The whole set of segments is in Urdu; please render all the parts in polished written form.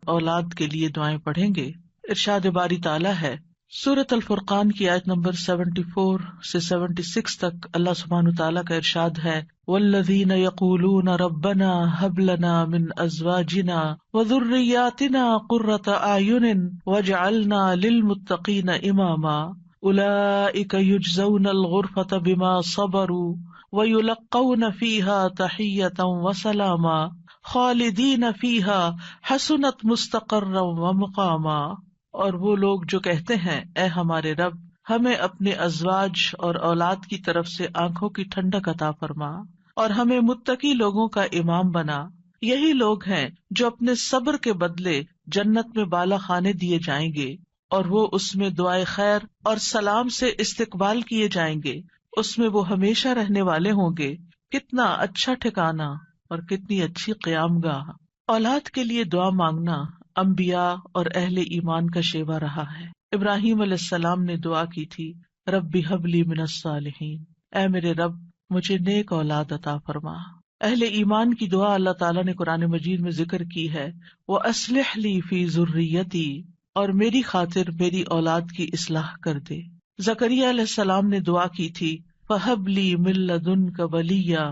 اولاد کے لیے دعائیں پڑھیں گے. ارشاد باری تعالیٰ ہے سورۃ الفرقان کی آیت نمبر 74 سے 76 تک. اللہ سبحانہ تعالیٰ کا ارشاد ہے والذین یقولون ربنا ھب لنا من ازواجنا وذریاتنا قرۃ اعین واجعلنا للمتقین اماما اولئک یجزون الغرفۃ بما صبروا ویلقون فیہا تحیۃ وسلاما خالدین فیہا حسنت مستقرا ومقاما. اور وہ لوگ جو کہتے ہیں اے ہمارے رب ہمیں اپنے ازواج اور اولاد کی طرف سے آنکھوں کی ٹھنڈک عطا فرما اور ہمیں متقی لوگوں کا امام بنا. یہی لوگ ہیں جو اپنے صبر کے بدلے جنت میں بالا خانے دیے جائیں گے اور وہ اس میں دعائے خیر اور سلام سے استقبال کیے جائیں گے. اس میں وہ ہمیشہ رہنے والے ہوں گے. کتنا اچھا ٹھکانہ اور کتنی اچھی قیام گاہ. اولاد کے لیے دعا مانگنا انبیاء اور اہل ایمان کا شیوا رہا ہے. ابراہیم علیہ السلام نے دعا کی تھی رب ھب لی من الصالحین، اے میرے رب مجھے نیک اولاد عطا فرما. اہل ایمان کی دعا اللہ تعالیٰ نے قرآن مجید میں ذکر کی ہے وَأَصْلِحْ لِي فِي ذُرِّيَّتِي، اور میری خاطر میری اولاد کی اصلاح کر دے. زکریا علیہ السلام نے دعا کی تھی فَهَبْ لِي مِن لَّدُنْكَ وَلِيًّا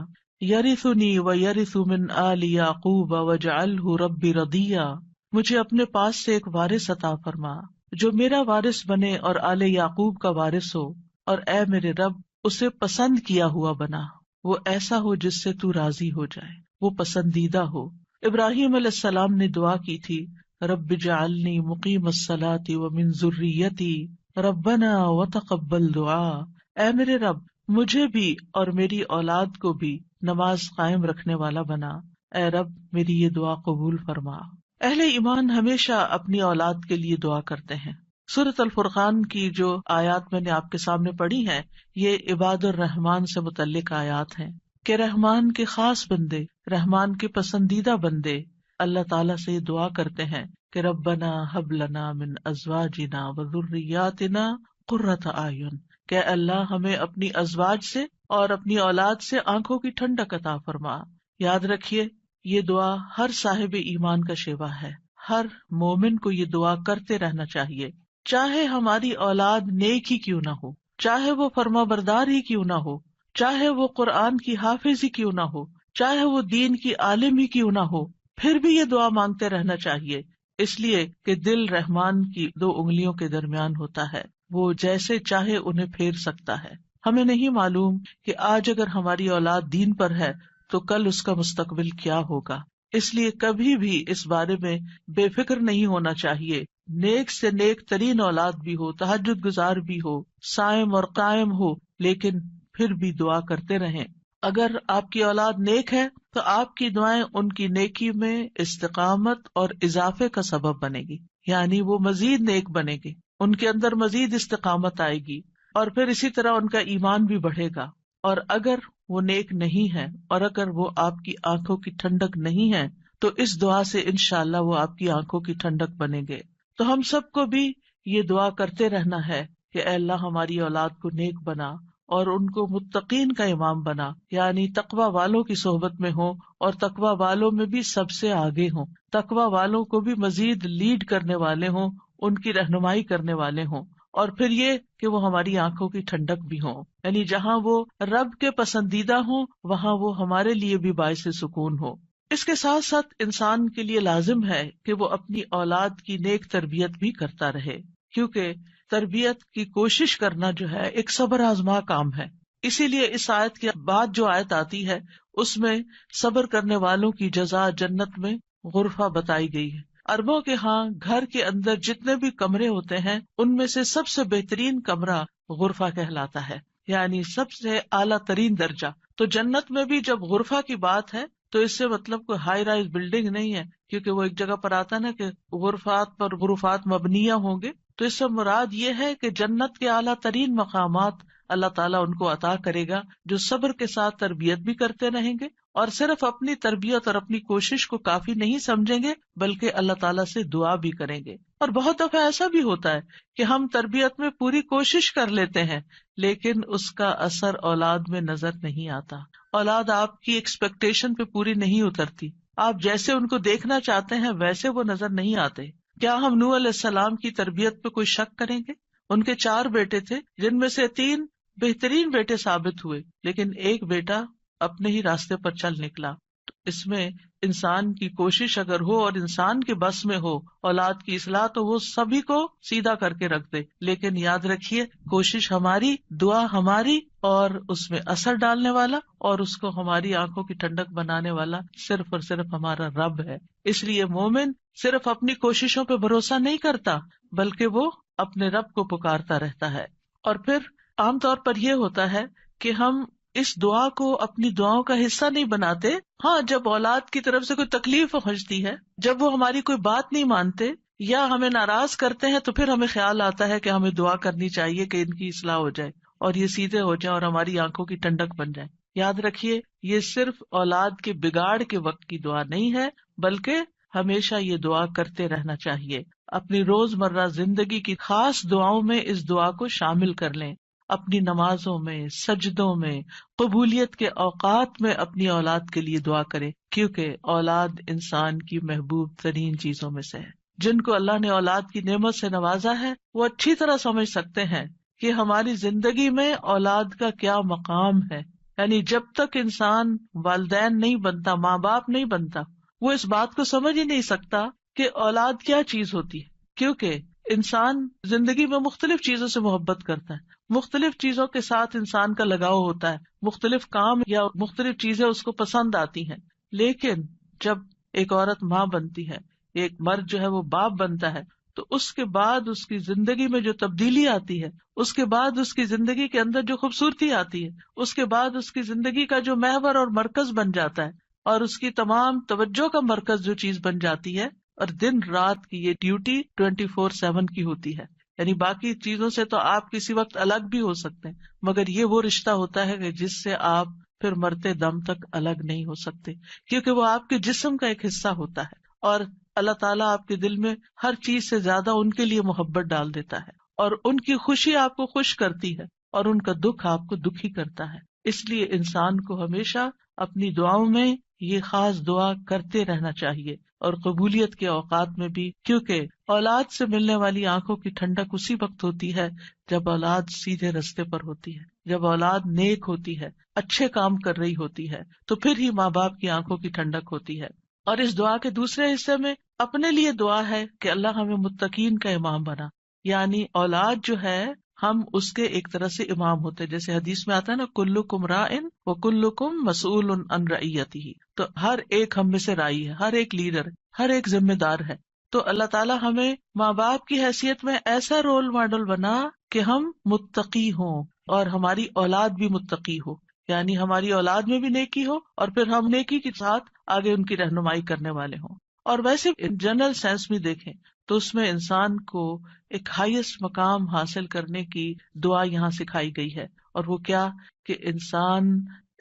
يَرِثُنِي وَيَرِثُ مِنْ آلِ يَعْقُوبَ وَاجْعَلْهُ رَبِّ رَضِيًّا. مجھے اپنے پاس سے ایک وارث عطا فرما جو میرا وارث بنے اور آل یعقوب کا وارث ہو، اور اے میرے رب اسے پسند کیا ہوا بنا، وہ ایسا ہو جس سے تو راضی ہو جائے، وہ پسندیدہ ہو. ابراہیم علیہ السلام نے دعا کی تھی رب اجعلنی مقیم الصلاۃ ومن ذریتی ربنا وتقبل دعا. اے میرے رب مجھے بھی اور میری اولاد کو بھی نماز قائم رکھنے والا بنا، اے رب میری یہ دعا قبول فرما. اہل ایمان ہمیشہ اپنی اولاد کے لیے دعا کرتے ہیں. سورۃ الفرقان کی جو آیات میں نے آپ کے سامنے پڑھی ہیں یہ عباد الرحمان سے متعلق آیات ہیں کہ رحمان کے خاص بندے، رحمان کے پسندیدہ بندے اللہ تعالیٰ سے یہ دعا کرتے ہیں کہ ربنا ھب لنا من ازواجنا وذریاتنا قرۃ اعین، کہ اللہ ہمیں اپنی ازواج سے اور اپنی اولاد سے آنکھوں کی ٹھنڈک عطا فرما. یاد رکھیے یہ دعا ہر صاحب ایمان کا شیوا ہے. ہر مومن کو یہ دعا کرتے رہنا چاہیے، چاہے ہماری اولاد نیک ہی کیوں نہ ہو، چاہے وہ فرما بردار ہی کیوں نہ ہو، چاہے وہ قرآن کی حافظ ہی کیوں نہ ہو، چاہے وہ دین کی عالم ہی کیوں نہ ہو، پھر بھی یہ دعا مانگتے رہنا چاہیے. اس لیے کہ دل رحمان کی 2 انگلیوں کے درمیان ہوتا ہے، وہ جیسے چاہے انہیں پھیر سکتا ہے. ہمیں نہیں معلوم کہ آج اگر ہماری اولاد دین پر ہے تو کل اس کا مستقبل کیا ہوگا. اس لیے کبھی بھی اس بارے میں بے فکر نہیں ہونا چاہیے. نیک سے نیک ترین اولاد بھی ہو، تہجد گزار بھی ہو، صائم اور قائم ہو، لیکن پھر بھی دعا کرتے رہیں. اگر آپ کی اولاد نیک ہے تو آپ کی دعائیں ان کی نیکی میں استقامت اور اضافے کا سبب بنے گی، یعنی وہ مزید نیک بنے گی، ان کے اندر مزید استقامت آئے گی اور پھر اسی طرح ان کا ایمان بھی بڑھے گا. اور اگر وہ نیک نہیں ہے اور اگر وہ آپ کی آنکھوں کی ٹھنڈک نہیں ہے تو اس دعا سے انشاءاللہ وہ آپ کی آنکھوں کی ٹھنڈک بنیں گے. تو ہم سب کو بھی یہ دعا کرتے رہنا ہے کہ اے اللہ ہماری اولاد کو نیک بنا اور ان کو متقین کا امام بنا، یعنی تقوی والوں کی صحبت میں ہوں اور تقوی والوں میں بھی سب سے آگے ہوں، تقوی والوں کو بھی مزید لیڈ کرنے والے ہوں، ان کی رہنمائی کرنے والے ہوں. اور پھر یہ کہ وہ ہماری آنکھوں کی ٹھنڈک بھی ہوں، یعنی جہاں وہ رب کے پسندیدہ ہوں وہاں وہ ہمارے لیے بھی باعث سکون ہو. اس کے ساتھ ساتھ انسان کے لیے لازم ہے کہ وہ اپنی اولاد کی نیک تربیت بھی کرتا رہے، کیونکہ تربیت کی کوشش کرنا جو ہے ایک صبر آزما کام ہے. اسی لیے اس آیت کے بعد جو آیت آتی ہے اس میں صبر کرنے والوں کی جزا جنت میں غرفہ بتائی گئی ہے. عربوں کے ہاں گھر کے اندر جتنے بھی کمرے ہوتے ہیں ان میں سے سب سے بہترین کمرہ غرفہ کہلاتا ہے، یعنی سب سے اعلیٰ ترین درجہ. تو جنت میں بھی جب غرفہ کی بات ہے تو اس سے مطلب کوئی ہائی رائز بلڈنگ نہیں ہے، کیونکہ وہ ایک جگہ پر آتا نا کہ غرفات پر غرفات مبنیہ ہوں گے. تو اس سے مراد یہ ہے کہ جنت کے اعلیٰ ترین مقامات اللہ تعالیٰ ان کو عطا کرے گا جو صبر کے ساتھ تربیت بھی کرتے رہیں گے اور صرف اپنی تربیت اور اپنی کوشش کو کافی نہیں سمجھیں گے بلکہ اللہ تعالیٰ سے دعا بھی کریں گے. اور بہت دفعہ ایسا بھی ہوتا ہے کہ ہم تربیت میں پوری کوشش کر لیتے ہیں لیکن اس کا اثر اولاد میں نظر نہیں آتا، اولاد آپ کی ایکسپیکٹیشن پہ پوری نہیں اترتی. آپ جیسے ان کو دیکھنا چاہتے ہیں ویسے وہ نظر نہیں آتے۔ کیا ہم نوح علیہ السلام کی تربیت پہ کوئی شک کریں گے؟ ان کے 4 بیٹے تھے، جن میں سے 3 بہترین بیٹے ثابت ہوئے، لیکن ایک بیٹا اپنے ہی راستے پر چل نکلا۔ تو اس میں انسان کی کوشش اگر ہو اور انسان کے بس میں ہو اولاد کی اصلاح، تو وہ سبھی کو سیدھا کر کے رکھ دے، لیکن یاد رکھیے کوشش ہماری، دعا ہماری، اور اس میں اثر ڈالنے والا اور اس کو ہماری آنکھوں کی ٹھنڈک بنانے والا صرف اور صرف ہمارا رب ہے۔ اس لیے مومن صرف اپنی کوششوں پہ بھروسہ نہیں کرتا، بلکہ وہ اپنے رب کو پکارتا رہتا ہے۔ اور پھر عام طور پر یہ ہوتا ہے کہ ہم اس دعا کو اپنی دعاؤں کا حصہ نہیں بناتے۔ ہاں، جب اولاد کی طرف سے کوئی تکلیف پہنچتی ہے، جب وہ ہماری کوئی بات نہیں مانتے یا ہمیں ناراض کرتے ہیں، تو پھر ہمیں خیال آتا ہے کہ ہمیں دعا کرنی چاہیے کہ ان کی اصلاح ہو جائے اور یہ سیدھے ہو جائیں اور ہماری آنکھوں کی ٹھنڈک بن جائے۔ یاد رکھیے، یہ صرف اولاد کے بگاڑ کے وقت کی دعا نہیں ہے، بلکہ ہمیشہ یہ دعا کرتے رہنا چاہیے۔ اپنی روزمرہ زندگی کی خاص دعاؤں میں اس دعا کو شامل کر لیں، اپنی نمازوں میں، سجدوں میں، قبولیت کے اوقات میں اپنی اولاد کے لیے دعا کریں، کیونکہ اولاد انسان کی محبوب ترین چیزوں میں سے ہے۔ جن کو اللہ نے اولاد کی نعمت سے نوازا ہے، وہ اچھی طرح سمجھ سکتے ہیں کہ ہماری زندگی میں اولاد کا کیا مقام ہے۔ یعنی جب تک انسان والدین نہیں بنتا، ماں باپ نہیں بنتا، وہ اس بات کو سمجھ ہی نہیں سکتا کہ اولاد کیا چیز ہوتی ہے، کیونکہ انسان زندگی میں مختلف چیزوں سے محبت کرتا ہے، مختلف چیزوں کے ساتھ انسان کا لگاؤ ہوتا ہے، مختلف کام یا مختلف چیزیں اس کو پسند آتی ہیں۔ لیکن جب ایک عورت ماں بنتی ہے، ایک مرد جو ہے وہ باپ بنتا ہے، تو اس کے بعد اس کی زندگی میں جو تبدیلی آتی ہے، اس کے بعد اس کی زندگی کے اندر جو خوبصورتی آتی ہے، اس کے بعد اس کی زندگی کا جو محور اور مرکز بن جاتا ہے، اور اس کی تمام توجہ کا مرکز جو چیز بن جاتی ہے، اور دن رات کی یہ ڈیوٹی 24/7 کی ہوتی ہے۔ یعنی باقی چیزوں سے تو آپ کسی وقت الگ بھی ہو سکتے ہیں، مگر یہ وہ رشتہ ہوتا ہے کہ جس سے آپ پھر مرتے دم تک الگ نہیں ہو سکتے، کیونکہ وہ آپ کے جسم کا ایک حصہ ہوتا ہے، اور اللہ تعالیٰ آپ کے دل میں ہر چیز سے زیادہ ان کے لیے محبت ڈال دیتا ہے، اور ان کی خوشی آپ کو خوش کرتی ہے اور ان کا دکھ آپ کو دکھی کرتا ہے۔ اس لیے انسان کو ہمیشہ اپنی دعاؤں میں یہ خاص دعا کرتے رہنا چاہیے، اور قبولیت کے اوقات میں بھی، کیونکہ اولاد سے ملنے والی آنکھوں کی ٹھنڈک اسی وقت ہوتی ہے جب اولاد سیدھے رستے پر ہوتی ہے، جب اولاد نیک ہوتی ہے، اچھے کام کر رہی ہوتی ہے، تو پھر ہی ماں باپ کی آنکھوں کی ٹھنڈک ہوتی ہے۔ اور اس دعا کے دوسرے حصے میں اپنے لیے دعا ہے کہ اللہ ہمیں متقین کا امام بنا، یعنی اولاد جو ہے ہم اس کے ایک طرح سے امام ہوتے، جیسے حدیث میں آتا ہے نا، کلکم راعٍ وکلکم مسئول عن رعیتہ، تو ہر ایک ہم میں سے رائی ہے، ہر ایک لیڈر، ہر ایک ذمہ دار ہے۔ تو اللہ تعالیٰ ہمیں ماں باپ کی حیثیت میں ایسا رول ماڈل بنا کہ ہم متقی ہوں اور ہماری اولاد بھی متقی ہو، یعنی ہماری اولاد میں بھی نیکی ہو اور پھر ہم نیکی کے ساتھ آگے ان کی رہنمائی کرنے والے ہوں۔ اور ویسے جنرل سینس میں دیکھیں تو اس میں انسان کو ایک ہائیسٹ مقام حاصل کرنے کی دعا یہاں سکھائی گئی ہے، اور وہ کیا کہ انسان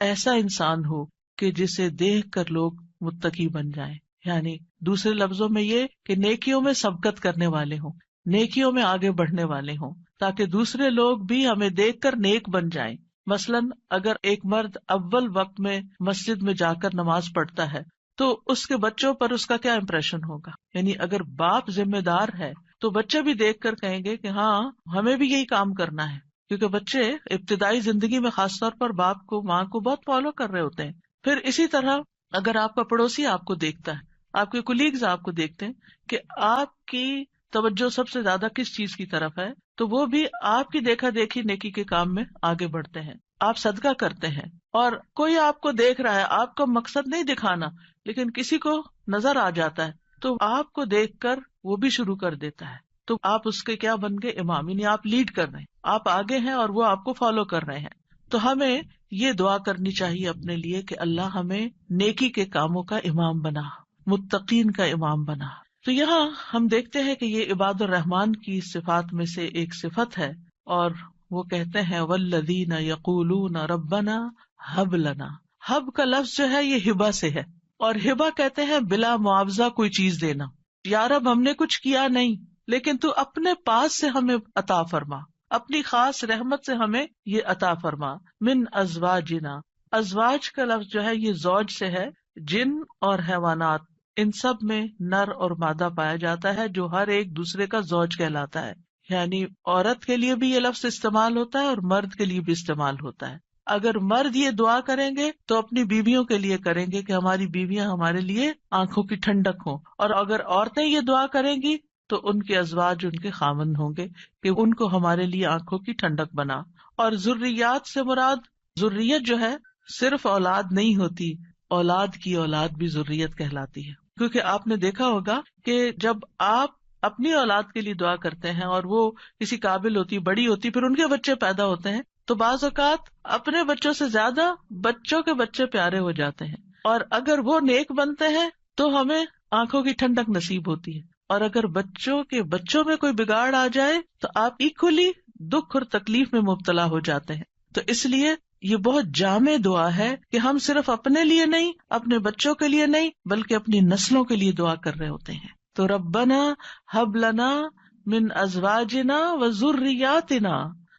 ایسا انسان ہو کہ جسے دیکھ کر لوگ متقی بن جائیں، یعنی دوسرے لفظوں میں یہ کہ نیکیوں میں سبقت کرنے والے ہوں، نیکیوں میں آگے بڑھنے والے ہوں، تاکہ دوسرے لوگ بھی ہمیں دیکھ کر نیک بن جائیں۔ مثلاً اگر ایک مرد اول وقت میں مسجد میں جا کر نماز پڑھتا ہے تو اس کے بچوں پر اس کا کیا امپریشن ہوگا؟ یعنی اگر باپ ذمہ دار ہے تو بچے بھی دیکھ کر کہیں گے کہ ہاں ہمیں بھی یہی کام کرنا ہے، کیونکہ بچے ابتدائی زندگی میں خاص طور پر باپ کو، ماں کو بہت فالو کر رہے ہوتے ہیں۔ پھر اسی طرح اگر آپ کا پڑوسی آپ کو دیکھتا ہے، آپ کے کولیگز آپ کو دیکھتے ہیں کہ آپ کی توجہ سب سے زیادہ کس چیز کی طرف ہے، تو وہ بھی آپ کی دیکھا دیکھی نیکی کے کام میں آگے بڑھتے ہیں۔ آپ صدقہ کرتے ہیں اور کوئی آپ کو دیکھ رہا ہے، آپ کا مقصد نہیں دکھانا، لیکن کسی کو نظر آ جاتا ہے تو آپ کو دیکھ کر وہ بھی شروع کر دیتا ہے، تو آپ اس کے کیا بن گئے؟ امام، یعنی آپ لیڈ کر رہے ہیں، آپ آگے ہیں اور وہ آپ کو فالو کر رہے ہیں۔ تو ہمیں یہ دعا کرنی چاہیے اپنے لیے کہ اللہ ہمیں نیکی کے کاموں کا امام بنا، متقین کا امام بنا۔ تو یہاں ہم دیکھتے ہیں کہ یہ عباد الرحمن کی صفات میں سے ایک صفت ہے، اور وہ کہتے ہیں والذین یقولون ربنا ہب لنا۔ ہب کا لفظ جو ہے یہ ہبہ سے ہے، اور ہبہ کہتے ہیں بلا معاوضہ کوئی چیز دینا۔ یا رب ہم نے کچھ کیا نہیں، لیکن تو اپنے پاس سے ہمیں عطا فرما، اپنی خاص رحمت سے ہمیں یہ عطا فرما۔ من ازواجنا، ازواج کا لفظ جو ہے یہ زوج سے ہے، جن اور حیوانات ان سب میں نر اور مادہ پایا جاتا ہے جو ہر ایک دوسرے کا زوج کہلاتا ہے. یعنی عورت کے لیے بھی یہ لفظ استعمال ہوتا ہے اور مرد کے لیے بھی استعمال ہوتا ہے. اگر مرد یہ دعا کریں گے تو اپنی بیویوں کے لیے کریں گے کہ ہماری بیویاں ہمارے لیے آنکھوں کی ٹھنڈک ہوں، اور اگر عورتیں یہ دعا کریں گی تو ان کے ازواج ان کے خاوند ہوں گے کہ ان کو ہمارے لیے آنکھوں کی ٹھنڈک بنا. اور ذریات سے مراد ذریت جو ہے صرف اولاد نہیں ہوتی، اولاد کی اولاد بھی ذریت کہلاتی ہے. کیونکہ آپ نے دیکھا ہوگا کہ جب آپ اپنی اولاد کے لیے دعا کرتے ہیں اور وہ کسی قابل ہوتی، بڑی ہوتی، پھر ان کے بچے پیدا ہوتے ہیں تو بعض اوقات اپنے بچوں سے زیادہ بچوں کے بچے پیارے ہو جاتے ہیں، اور اگر وہ نیک بنتے ہیں تو ہمیں آنکھوں کی ٹھنڈک نصیب ہوتی ہے، اور اگر بچوں کے بچوں میں کوئی بگاڑ آ جائے تو آپ ایکولی دکھ اور تکلیف میں مبتلا ہو جاتے ہیں. تو اس لیے یہ بہت جامع دعا ہے کہ ہم صرف اپنے لیے نہیں، اپنے بچوں کے لیے نہیں، بلکہ اپنی نسلوں کے لیے دعا کر رہے ہوتے ہیں. تو ربنا ہب لنا من ازواجنا و ذریاتنا،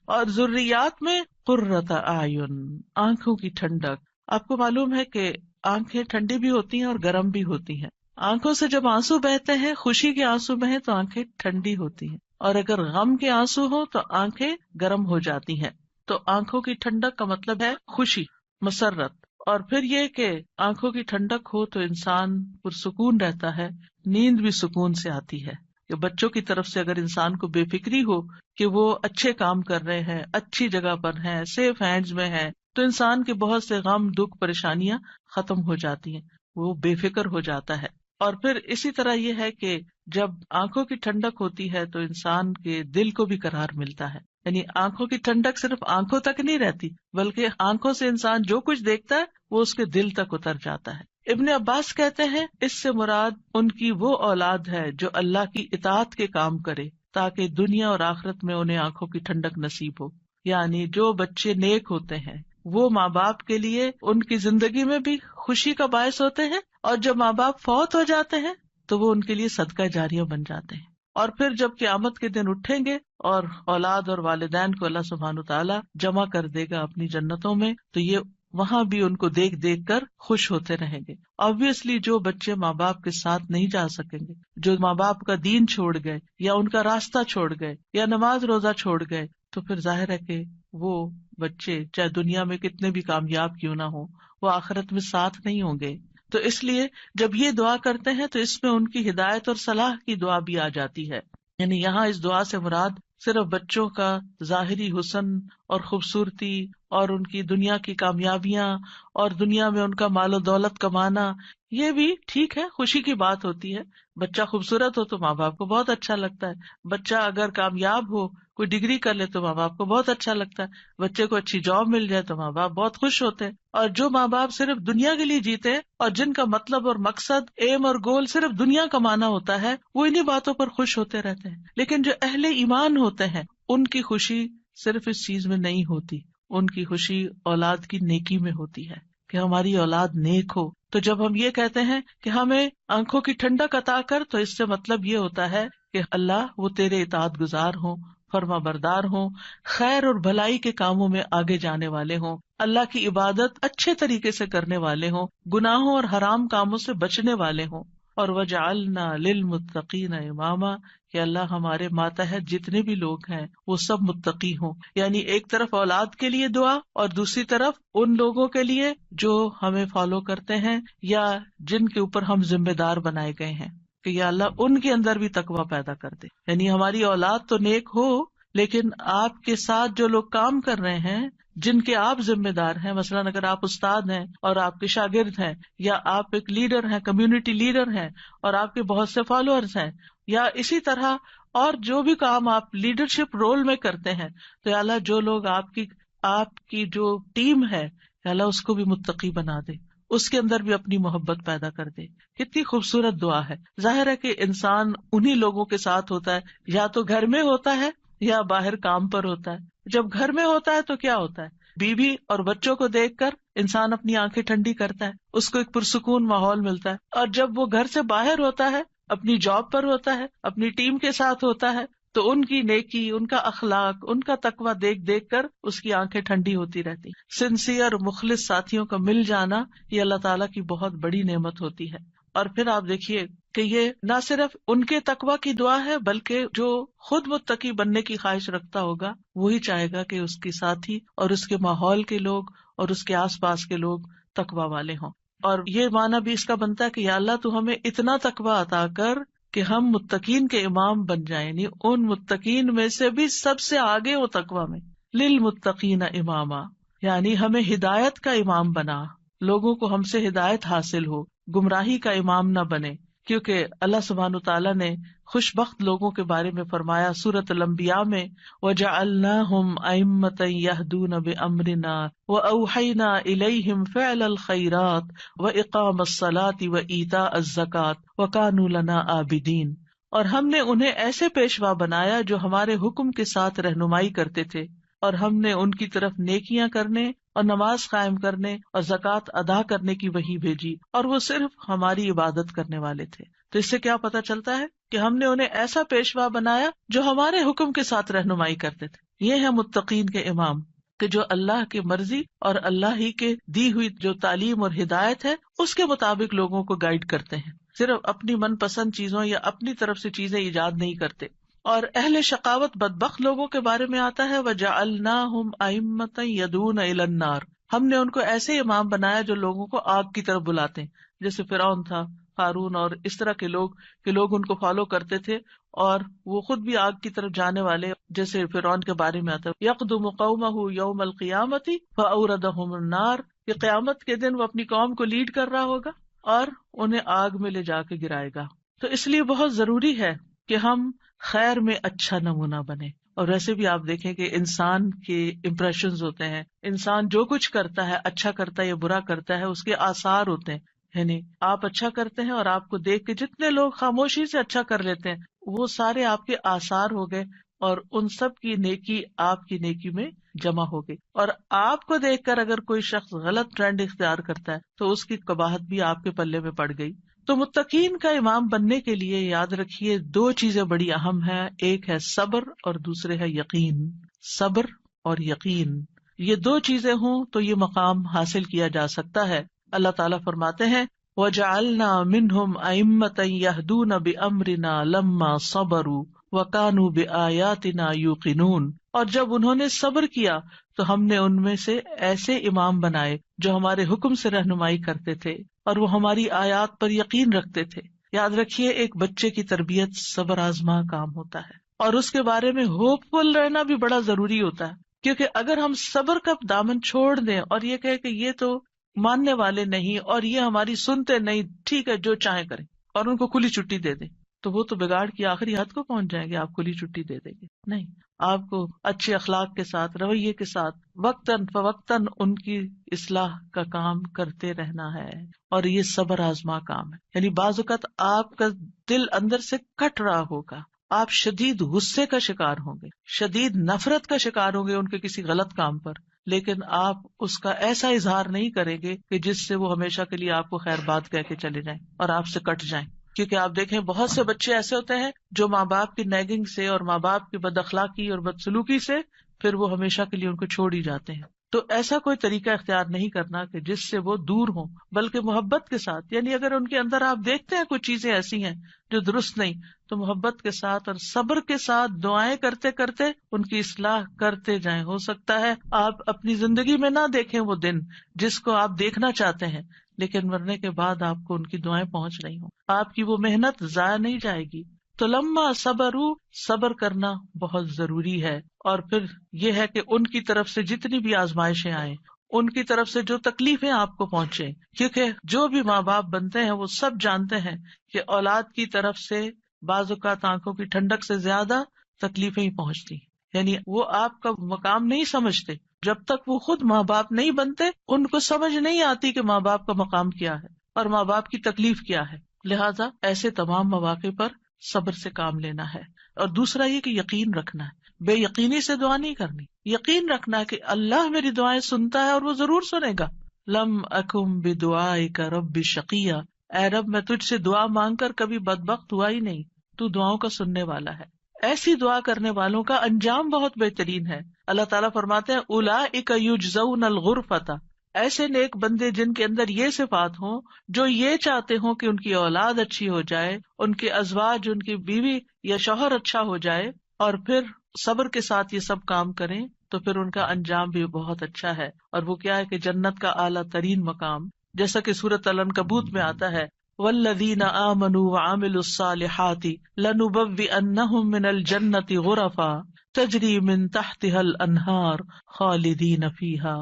اور ذریات میں قرۃ اعین، آنکھوں کی ٹھنڈک. آپ کو معلوم ہے کہ آنکھیں ٹھنڈی بھی ہوتی ہیں اور گرم بھی ہوتی ہیں. آنکھوں سے جب آنسو بہتے ہیں، خوشی کے آنسو بہیں تو آنکھیں ٹھنڈی ہوتی ہیں، اور اگر غم کے آنسو ہوں تو آنکھیں گرم ہو جاتی ہیں. تو آنکھوں کی ٹھنڈک کا مطلب ہے خوشی، مسرت. اور پھر یہ کہ آنکھوں کی ٹھنڈک ہو تو انسان پرسکون رہتا ہے، نیند بھی سکون سے آتی ہے. کہ بچوں کی طرف سے اگر انسان کو بے فکری ہو کہ وہ اچھے کام کر رہے ہیں، اچھی جگہ پر ہیں، سیف ہینڈز میں ہیں، تو انسان کے بہت سے غم، دکھ، پریشانیاں ختم ہو جاتی ہیں، وہ بے فکر ہو جاتا ہے. اور پھر اسی طرح یہ ہے کہ جب آنکھوں کی ٹھنڈک ہوتی ہے تو انسان کے دل کو بھی قرار ملتا ہے. یعنی آنکھوں کی ٹھنڈک صرف آنکھوں تک نہیں رہتی، بلکہ آنکھوں سے انسان جو کچھ دیکھتا ہے وہ اس کے دل تک اتر جاتا ہے. ابن عباس کہتے ہیں اس سے مراد ان کی وہ اولاد ہے جو اللہ کی اطاعت کے کام کرے تاکہ دنیا اور آخرت میں انہیں آنکھوں کی ٹھنڈک نصیب ہو. یعنی جو بچے نیک ہوتے ہیں وہ ماں باپ کے لیے ان کی زندگی میں بھی خوشی کا باعث ہوتے ہیں، اور جب ماں باپ فوت ہو جاتے ہیں تو وہ ان کے لیے صدقہ جاریہ بن جاتے ہیں. اور پھر جب قیامت کے دن اٹھیں گے اور اولاد اور والدین کو اللہ سبحانہ وتعالی جمع کر دے گا اپنی جنتوں میں، تو یہ وہاں بھی ان کو دیکھ دیکھ کر خوش ہوتے رہیں گے. آبویسلی جو بچے ماں باپ کے ساتھ نہیں جا سکیں گے، جو ماں باپ کا دین چھوڑ گئے یا ان کا راستہ چھوڑ گئے یا نماز روزہ چھوڑ گئے، تو پھر ظاہر ہے کہ وہ بچے چاہے دنیا میں کتنے بھی کامیاب کیوں نہ ہوں، وہ آخرت میں ساتھ نہیں ہوں گے. تو اس لیے جب یہ دعا کرتے ہیں تو اس میں ان کی ہدایت اور صلاح کی دعا بھی آ جاتی ہے. یعنی یہاں اس دعا سے مراد صرف بچوں کا ظاہری حسن اور خوبصورتی اور ان کی دنیا کی کامیابیاں اور دنیا میں ان کا مال و دولت کمانا، یہ بھی ٹھیک ہے، خوشی کی بات ہوتی ہے. بچہ خوبصورت ہو تو ماں باپ کو بہت اچھا لگتا ہے، بچہ اگر کامیاب ہو، کوئی ڈگری کر لے تو ماں باپ کو بہت اچھا لگتا ہے، بچے کو اچھی جاب مل جائے تو ماں باپ بہت خوش ہوتے ہیں. اور جو ماں باپ صرف دنیا کے لیے جیتے ہیں اور جن کا مطلب اور مقصد، ایم اور گول صرف دنیا کمانا ہوتا ہے، وہ انہی باتوں پر خوش ہوتے رہتے ہیں. لیکن جو اہل ایمان ہوتے ہیں ان کی خوشی صرف اس چیز میں نہیں ہوتی، ان کی خوشی اولاد کی نیکی میں ہوتی ہے کہ ہماری اولاد نیک ہو. تو جب ہم یہ کہتے ہیں کہ ہمیں آنکھوں کی ٹھنڈک عطا کر، تو اس سے مطلب یہ ہوتا ہے کہ اللہ وہ تیرے اطاعت گزار ہوں، فرما بردار ہوں، خیر اور بھلائی کے کاموں میں آگے جانے والے ہوں، اللہ کی عبادت اچھے طریقے سے کرنے والے ہوں، گناہوں اور حرام کاموں سے بچنے والے ہوں. اور وجعلنا للمتقین اماما، کہ اللہ ہمارے ماتحت جتنے بھی لوگ ہیں وہ سب متقی ہوں. یعنی ایک طرف اولاد کے لیے دعا اور دوسری طرف ان لوگوں کے لیے جو ہمیں فالو کرتے ہیں یا جن کے اوپر ہم ذمہ دار بنائے گئے ہیں، کہ یا اللہ ان کے اندر بھی تقویٰ پیدا کر دے. یعنی ہماری اولاد تو نیک ہو، لیکن آپ کے ساتھ جو لوگ کام کر رہے ہیں، جن کے آپ ذمہ دار ہیں، مثلاً اگر آپ استاد ہیں اور آپ کے شاگرد ہیں، یا آپ ایک لیڈر ہیں، کمیونٹی لیڈر ہیں اور آپ کے بہت سے فالوورز ہیں، یا اسی طرح اور جو بھی کام آپ لیڈرشپ رول میں کرتے ہیں، تو یا اللہ جو لوگ آپ کی جو ٹیم ہے، یا اللہ اس کو بھی متقی بنا دے، اس کے اندر بھی اپنی محبت پیدا کر دے. کتنی خوبصورت دعا ہے. ظاہر ہے کہ انسان انہی لوگوں کے ساتھ ہوتا ہے، یا تو گھر میں ہوتا ہے یا باہر کام پر ہوتا ہے. جب گھر میں ہوتا ہے تو کیا ہوتا ہے، بیوی اور بچوں کو دیکھ کر انسان اپنی آنکھیں ٹھنڈی کرتا ہے، اس کو ایک پرسکون ماحول ملتا ہے. اور جب وہ گھر سے باہر ہوتا ہے، اپنی جاب پر ہوتا ہے، اپنی ٹیم کے ساتھ ہوتا ہے، تو ان کی نیکی، ان کا اخلاق، ان کا تقوی دیکھ دیکھ کر اس کی آنکھیں ٹھنڈی ہوتی رہتی. سنسیئر مخلص ساتھیوں کا مل جانا یہ اللہ تعالیٰ کی بہت بڑی نعمت ہوتی ہے. اور پھر آپ دیکھیے کہ یہ نہ صرف ان کے تقوی کی دعا ہے، بلکہ جو خود متقی بننے کی خواہش رکھتا ہوگا وہی چاہے گا کہ اس کے ساتھی اور اس کے ماحول کے لوگ اور اس کے آس پاس کے لوگ تقوی والے ہوں. اور یہ معنی بھی اس کا بنتا ہے کہ یا اللہ تو ہمیں اتنا تقوی عطا کر کہ ہم متقین کے امام بن جائیں، یعنی ان متقین میں سے بھی سب سے آگے ہو تقوی میں. للمتقین اماما، یعنی ہمیں ہدایت کا امام بنا، لوگوں کو ہم سے ہدایت حاصل ہو، گمراہی کا امام نہ بنے. کیونکہ اللہ سبحانہ تعالیٰ نے خوش بخت لوگوں کے بارے میں فرمایا سورۃ الانبیاء میں، وَجَعَلْنَاهُمْ أَئِمَّةً يَهْدُونَ بِأَمْرِنَا وَأَوْحَيْنَا إِلَيْهِمْ فِعْلَ الْخَيْرَاتِ وَإِقَامَ الصَّلَاةِ وَإِيتَاءَ الزَّكَاةِ وَكَانُوا لَنَا عَابِدِينَ. اور ہم نے انہیں ایسے پیشوا بنایا جو ہمارے حکم کے ساتھ رہنمائی کرتے تھے، اور ہم نے ان کی طرف نیکیاں کرنے اور نماز قائم کرنے اور زکوٰۃ ادا کرنے کی وحی بھیجی، اور وہ صرف ہماری عبادت کرنے والے تھے. تو اس سے کیا پتہ چلتا ہے کہ ہم نے انہیں ایسا پیشوا بنایا جو ہمارے حکم کے ساتھ رہنمائی کرتے تھے. یہ ہے متقین کے امام، کہ جو اللہ کی مرضی اور اللہ ہی کے دی ہوئی جو تعلیم اور ہدایت ہے اس کے مطابق لوگوں کو گائیڈ کرتے ہیں، صرف اپنی من پسند چیزوں یا اپنی طرف سے چیزیں ایجاد نہیں کرتے. اور اہل شقاوت بدبخت لوگوں کے بارے میں آتا ہے وَجَعَلْنَاهُمْ أَئِمَّةً يَدْعُونَ إِلَى النَّارِ، ہم نے ان کو ایسے امام بنایا جو لوگوں کو آگ کی طرف بلاتے ہیں، جیسے فرعون تھا، قارون اور اس طرح کے لوگ کہ لوگ ان کو فالو کرتے تھے اور وہ خود بھی آگ کی طرف جانے والے. جیسے فرعون کے بارے میں آتا ہے يَقْدُمُ قَوْمَهُ يَوْمَ الْقِيَامَةِ فَأَوْرَدَهُمُ النَّارِ، کہ قیامت کے دن وہ اپنی قوم کو لیڈ کر رہا ہوگا اور انہیں آگ میں لے جا کے گرائے گا. تو اس لیے بہت ضروری ہے کہ ہم خیر میں اچھا نمونہ بنے. اور ویسے بھی آپ دیکھیں کہ انسان کے امپریشنز ہوتے ہیں، انسان جو کچھ کرتا ہے، اچھا کرتا ہے یا برا کرتا ہے، اس کے آثار ہوتے ہیں. یعنی آپ اچھا کرتے ہیں اور آپ کو دیکھ کے جتنے لوگ خاموشی سے اچھا کر لیتے ہیں وہ سارے آپ کے آثار ہو گئے، اور ان سب کی نیکی آپ کی نیکی میں جمع ہو گئی. اور آپ کو دیکھ کر اگر کوئی شخص غلط ٹرینڈ اختیار کرتا ہے تو اس کی قباحت بھی آپ کے پلے میں پڑ گئی. تو متقین کا امام بننے کے لیے یاد رکھیے دو چیزیں بڑی اہم ہیں، ایک ہے صبر اور دوسرے ہے یقین. صبر اور یقین، یہ دو چیزیں ہوں تو یہ مقام حاصل کیا جا سکتا ہے. اللہ تعالیٰ فرماتے ہیں وَجَعَلْنَا مِنْهُمْ أَئِمَّةً يَهْدُونَ بِأَمْرِنَا لَمَّا صَبَرُوا وَكَانُوا بِآيَاتِنَا يُوقِنُونَ. اور جب انہوں نے صبر کیا تو ہم نے ان میں سے ایسے امام بنائے جو ہمارے حکم سے رہنمائی کرتے تھے اور وہ ہماری آیات پر یقین رکھتے تھے. یاد رکھیے ایک بچے کی تربیت صبر آزما کام ہوتا ہے، اور اس کے بارے میں ہوپ فل رہنا بھی بڑا ضروری ہوتا ہے. کیونکہ اگر ہم صبر کا دامن چھوڑ دیں اور یہ کہے کہ یہ تو ماننے والے نہیں اور یہ ہماری سنتے نہیں، ٹھیک ہے جو چاہیں کریں، اور ان کو کھلی چھٹی دے دیں، تو وہ تو بگاڑ کی آخری حد کو پہنچ جائیں گے. آپ کھلی چھٹی دے دیں گے نہیں، آپ کو اچھے اخلاق کے ساتھ، رویے کے ساتھ وقتاً فوقتاً ان کی اصلاح کا کام کرتے رہنا ہے. اور یہ صبر آزما کام ہے. یعنی بعض اوقات آپ کا دل اندر سے کٹ رہا ہوگا، آپ شدید غصے کا شکار ہوں گے، شدید نفرت کا شکار ہوں گے ان کے کسی غلط کام پر، لیکن آپ اس کا ایسا اظہار نہیں کریں گے کہ جس سے وہ ہمیشہ کے لیے آپ کو خیر بات کہہ کے چلے جائیں اور آپ سے کٹ جائیں. کیونکہ آپ دیکھیں بہت سے بچے ایسے ہوتے ہیں جو ماں باپ کی نیگنگ سے اور ماں باپ کی بد اخلاقی اور بدسلوکی سے پھر وہ ہمیشہ کے لیے ان کو چھوڑ ہی جاتے ہیں. تو ایسا کوئی طریقہ اختیار نہیں کرنا کہ جس سے وہ دور ہوں، بلکہ محبت کے ساتھ. یعنی اگر ان کے اندر آپ دیکھتے ہیں کچھ چیزیں ایسی ہیں جو درست نہیں، تو محبت کے ساتھ اور صبر کے ساتھ دعائیں کرتے کرتے ان کی اصلاح کرتے جائیں. ہو سکتا ہے آپ اپنی زندگی میں نہ دیکھیں وہ دن جس کو آپ دیکھنا چاہتے ہیں، لیکن مرنے کے بعد آپ کو ان کی دعائیں پہنچ رہی ہوں، آپ کی وہ محنت ضائع نہیں جائے گی. تو لما صبروا، صبر کرنا بہت ضروری ہے. اور پھر یہ ہے کہ ان کی طرف سے جتنی بھی آزمائشیں آئیں، ان کی طرف سے جو تکلیفیں آپ کو پہنچے، کیونکہ جو بھی ماں باپ بنتے ہیں وہ سب جانتے ہیں کہ اولاد کی طرف سے بعض اوقات آنکھوں کی ٹھنڈک سے زیادہ تکلیفیں ہی پہنچتی. یعنی وہ آپ کا مقام نہیں سمجھتے جب تک وہ خود ماں باپ نہیں بنتے، ان کو سمجھ نہیں آتی کہ ماں باپ کا مقام کیا ہے اور ماں باپ کی تکلیف کیا ہے. لہٰذا ایسے تمام مواقع پر صبر سے کام لینا ہے. اور دوسرا یہ کہ یقین رکھنا ہے، بے یقینی سے دعا نہیں کرنی، یقین رکھنا ہے کہ اللہ میری دعائیں سنتا ہے اور وہ ضرور سنے گا. لم اکم بدعائک رب شقیہ، اے رب میں تجھ سے دعا مانگ کر کبھی بدبخت ہوا ہی نہیں، تو دعاؤں کا سننے والا ہے. ایسی دعا کرنے والوں کا انجام بہت بہترین ہے. اللہ تعالیٰ فرماتے ہیں اولئک یجزون الغرفۃ، ایسے نیک بندے جن کے اندر یہ صفات ہوں، جو یہ چاہتے ہوں کہ ان کی اولاد اچھی ہو جائے، ان کے ازواج، ان کی بیوی یا شوہر اچھا ہو جائے، اور پھر صبر کے ساتھ یہ سب کام کریں، تو پھر ان کا انجام بھی بہت اچھا ہے. اور وہ کیا ہے کہ جنت کا اعلیٰ ترین مقام، جیسا کہ سورۃ العنکبوت میں آتا ہے والذین آمنوا وعملوا الصالحات لنبوئنہم من الجنۃ غرفا تجری من تحتها الانہار خالدین فیہا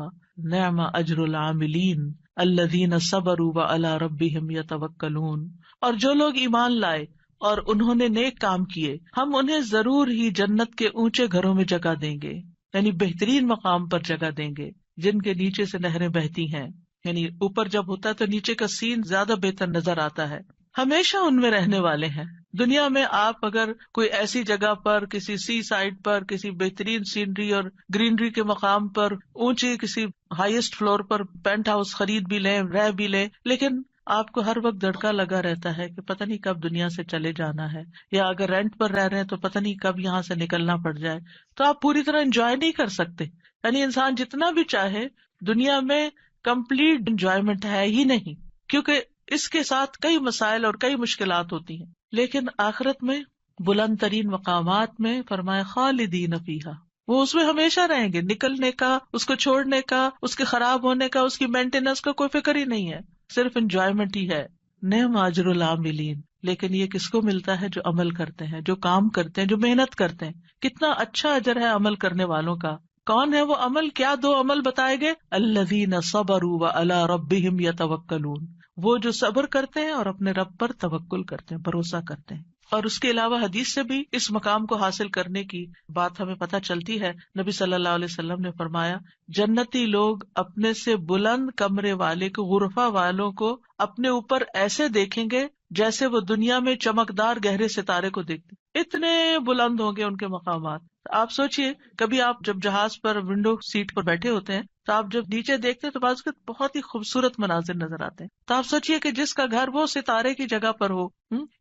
نعم اجر العاملین الذین صبروا وعلی ربہم یتوکلون. اور جو لوگ ایمان لائے اور انہوں نے نیک کام کیے، ہم انہیں ضرور ہی جنت کے اونچے گھروں میں جگہ دیں گے، یعنی بہترین مقام پر جگہ دیں گے جن کے نیچے سے نہریں بہتی ہیں. یعنی اوپر جب ہوتا ہے تو نیچے کا سین زیادہ بہتر نظر آتا ہے. ہمیشہ ان میں رہنے والے ہیں. دنیا میں آپ اگر کوئی ایسی جگہ پر، کسی سی سائڈ پر، کسی بہترین سینری اور گرینری کے مقام پر، اونچی کسی ہائیسٹ فلور پر پینٹ ہاؤس خرید بھی لیں، رہ بھی لیں، لیکن آپ کو ہر وقت دھڑکا لگا رہتا ہے کہ پتہ نہیں کب دنیا سے چلے جانا ہے، یا اگر رینٹ پر رہ رہے ہیں تو پتہ نہیں کب یہاں سے نکلنا پڑ جائے. تو آپ پوری طرح انجوائے نہیں کر سکتے. یعنی انسان جتنا بھی چاہے دنیا میں کمپلیٹ انجوائمنٹ ہے ہی نہیں، کیونکہ اس کے ساتھ کئی مسائل اور کئی مشکلات ہوتی ہیں. لیکن آخرت میں بلند ترین مقامات میں فرمایا خالدین فیہا، وہ اس میں ہمیشہ رہیں گے. نکلنے کا، اس کو چھوڑنے کا، اس کے خراب ہونے کا، اس کی مینٹیننس کا کوئی فکر ہی نہیں ہے، صرف انجوائمنٹ ہی ہے. نعم اجر العاملین، لیکن یہ کس کو ملتا ہے؟ جو عمل کرتے ہیں، جو کام کرتے ہیں، جو محنت کرتے ہیں. کتنا اچھا اجر ہے عمل کرنے والوں کا. کون ہے وہ عمل؟ کیا دو عمل بتائے گئے؟ الذین صبروا وعلی ربہم یتوکلون، وہ جو صبر کرتے ہیں اور اپنے رب پر توکل کرتے ہیں، بھروسہ کرتے ہیں. اور اس کے علاوہ حدیث سے بھی اس مقام کو حاصل کرنے کی بات ہمیں پتہ چلتی ہے. نبی صلی اللہ علیہ وسلم نے فرمایا جنتی لوگ اپنے سے بلند کمرے والے کو، غرفہ والوں کو اپنے اوپر ایسے دیکھیں گے جیسے وہ دنیا میں چمکدار گہرے ستارے کو دیکھتے. اتنے بلند ہوں گے ان کے مقامات. آپ سوچئے کبھی آپ جب جہاز پر ونڈو سیٹ پر بیٹھے ہوتے ہیں تو آپ جب نیچے دیکھتے ہیں تو بعض اوقات بہت ہی خوبصورت مناظر نظر آتے ہیں. تو آپ سوچئے کہ جس کا گھر وہ ستارے کی جگہ پر ہو،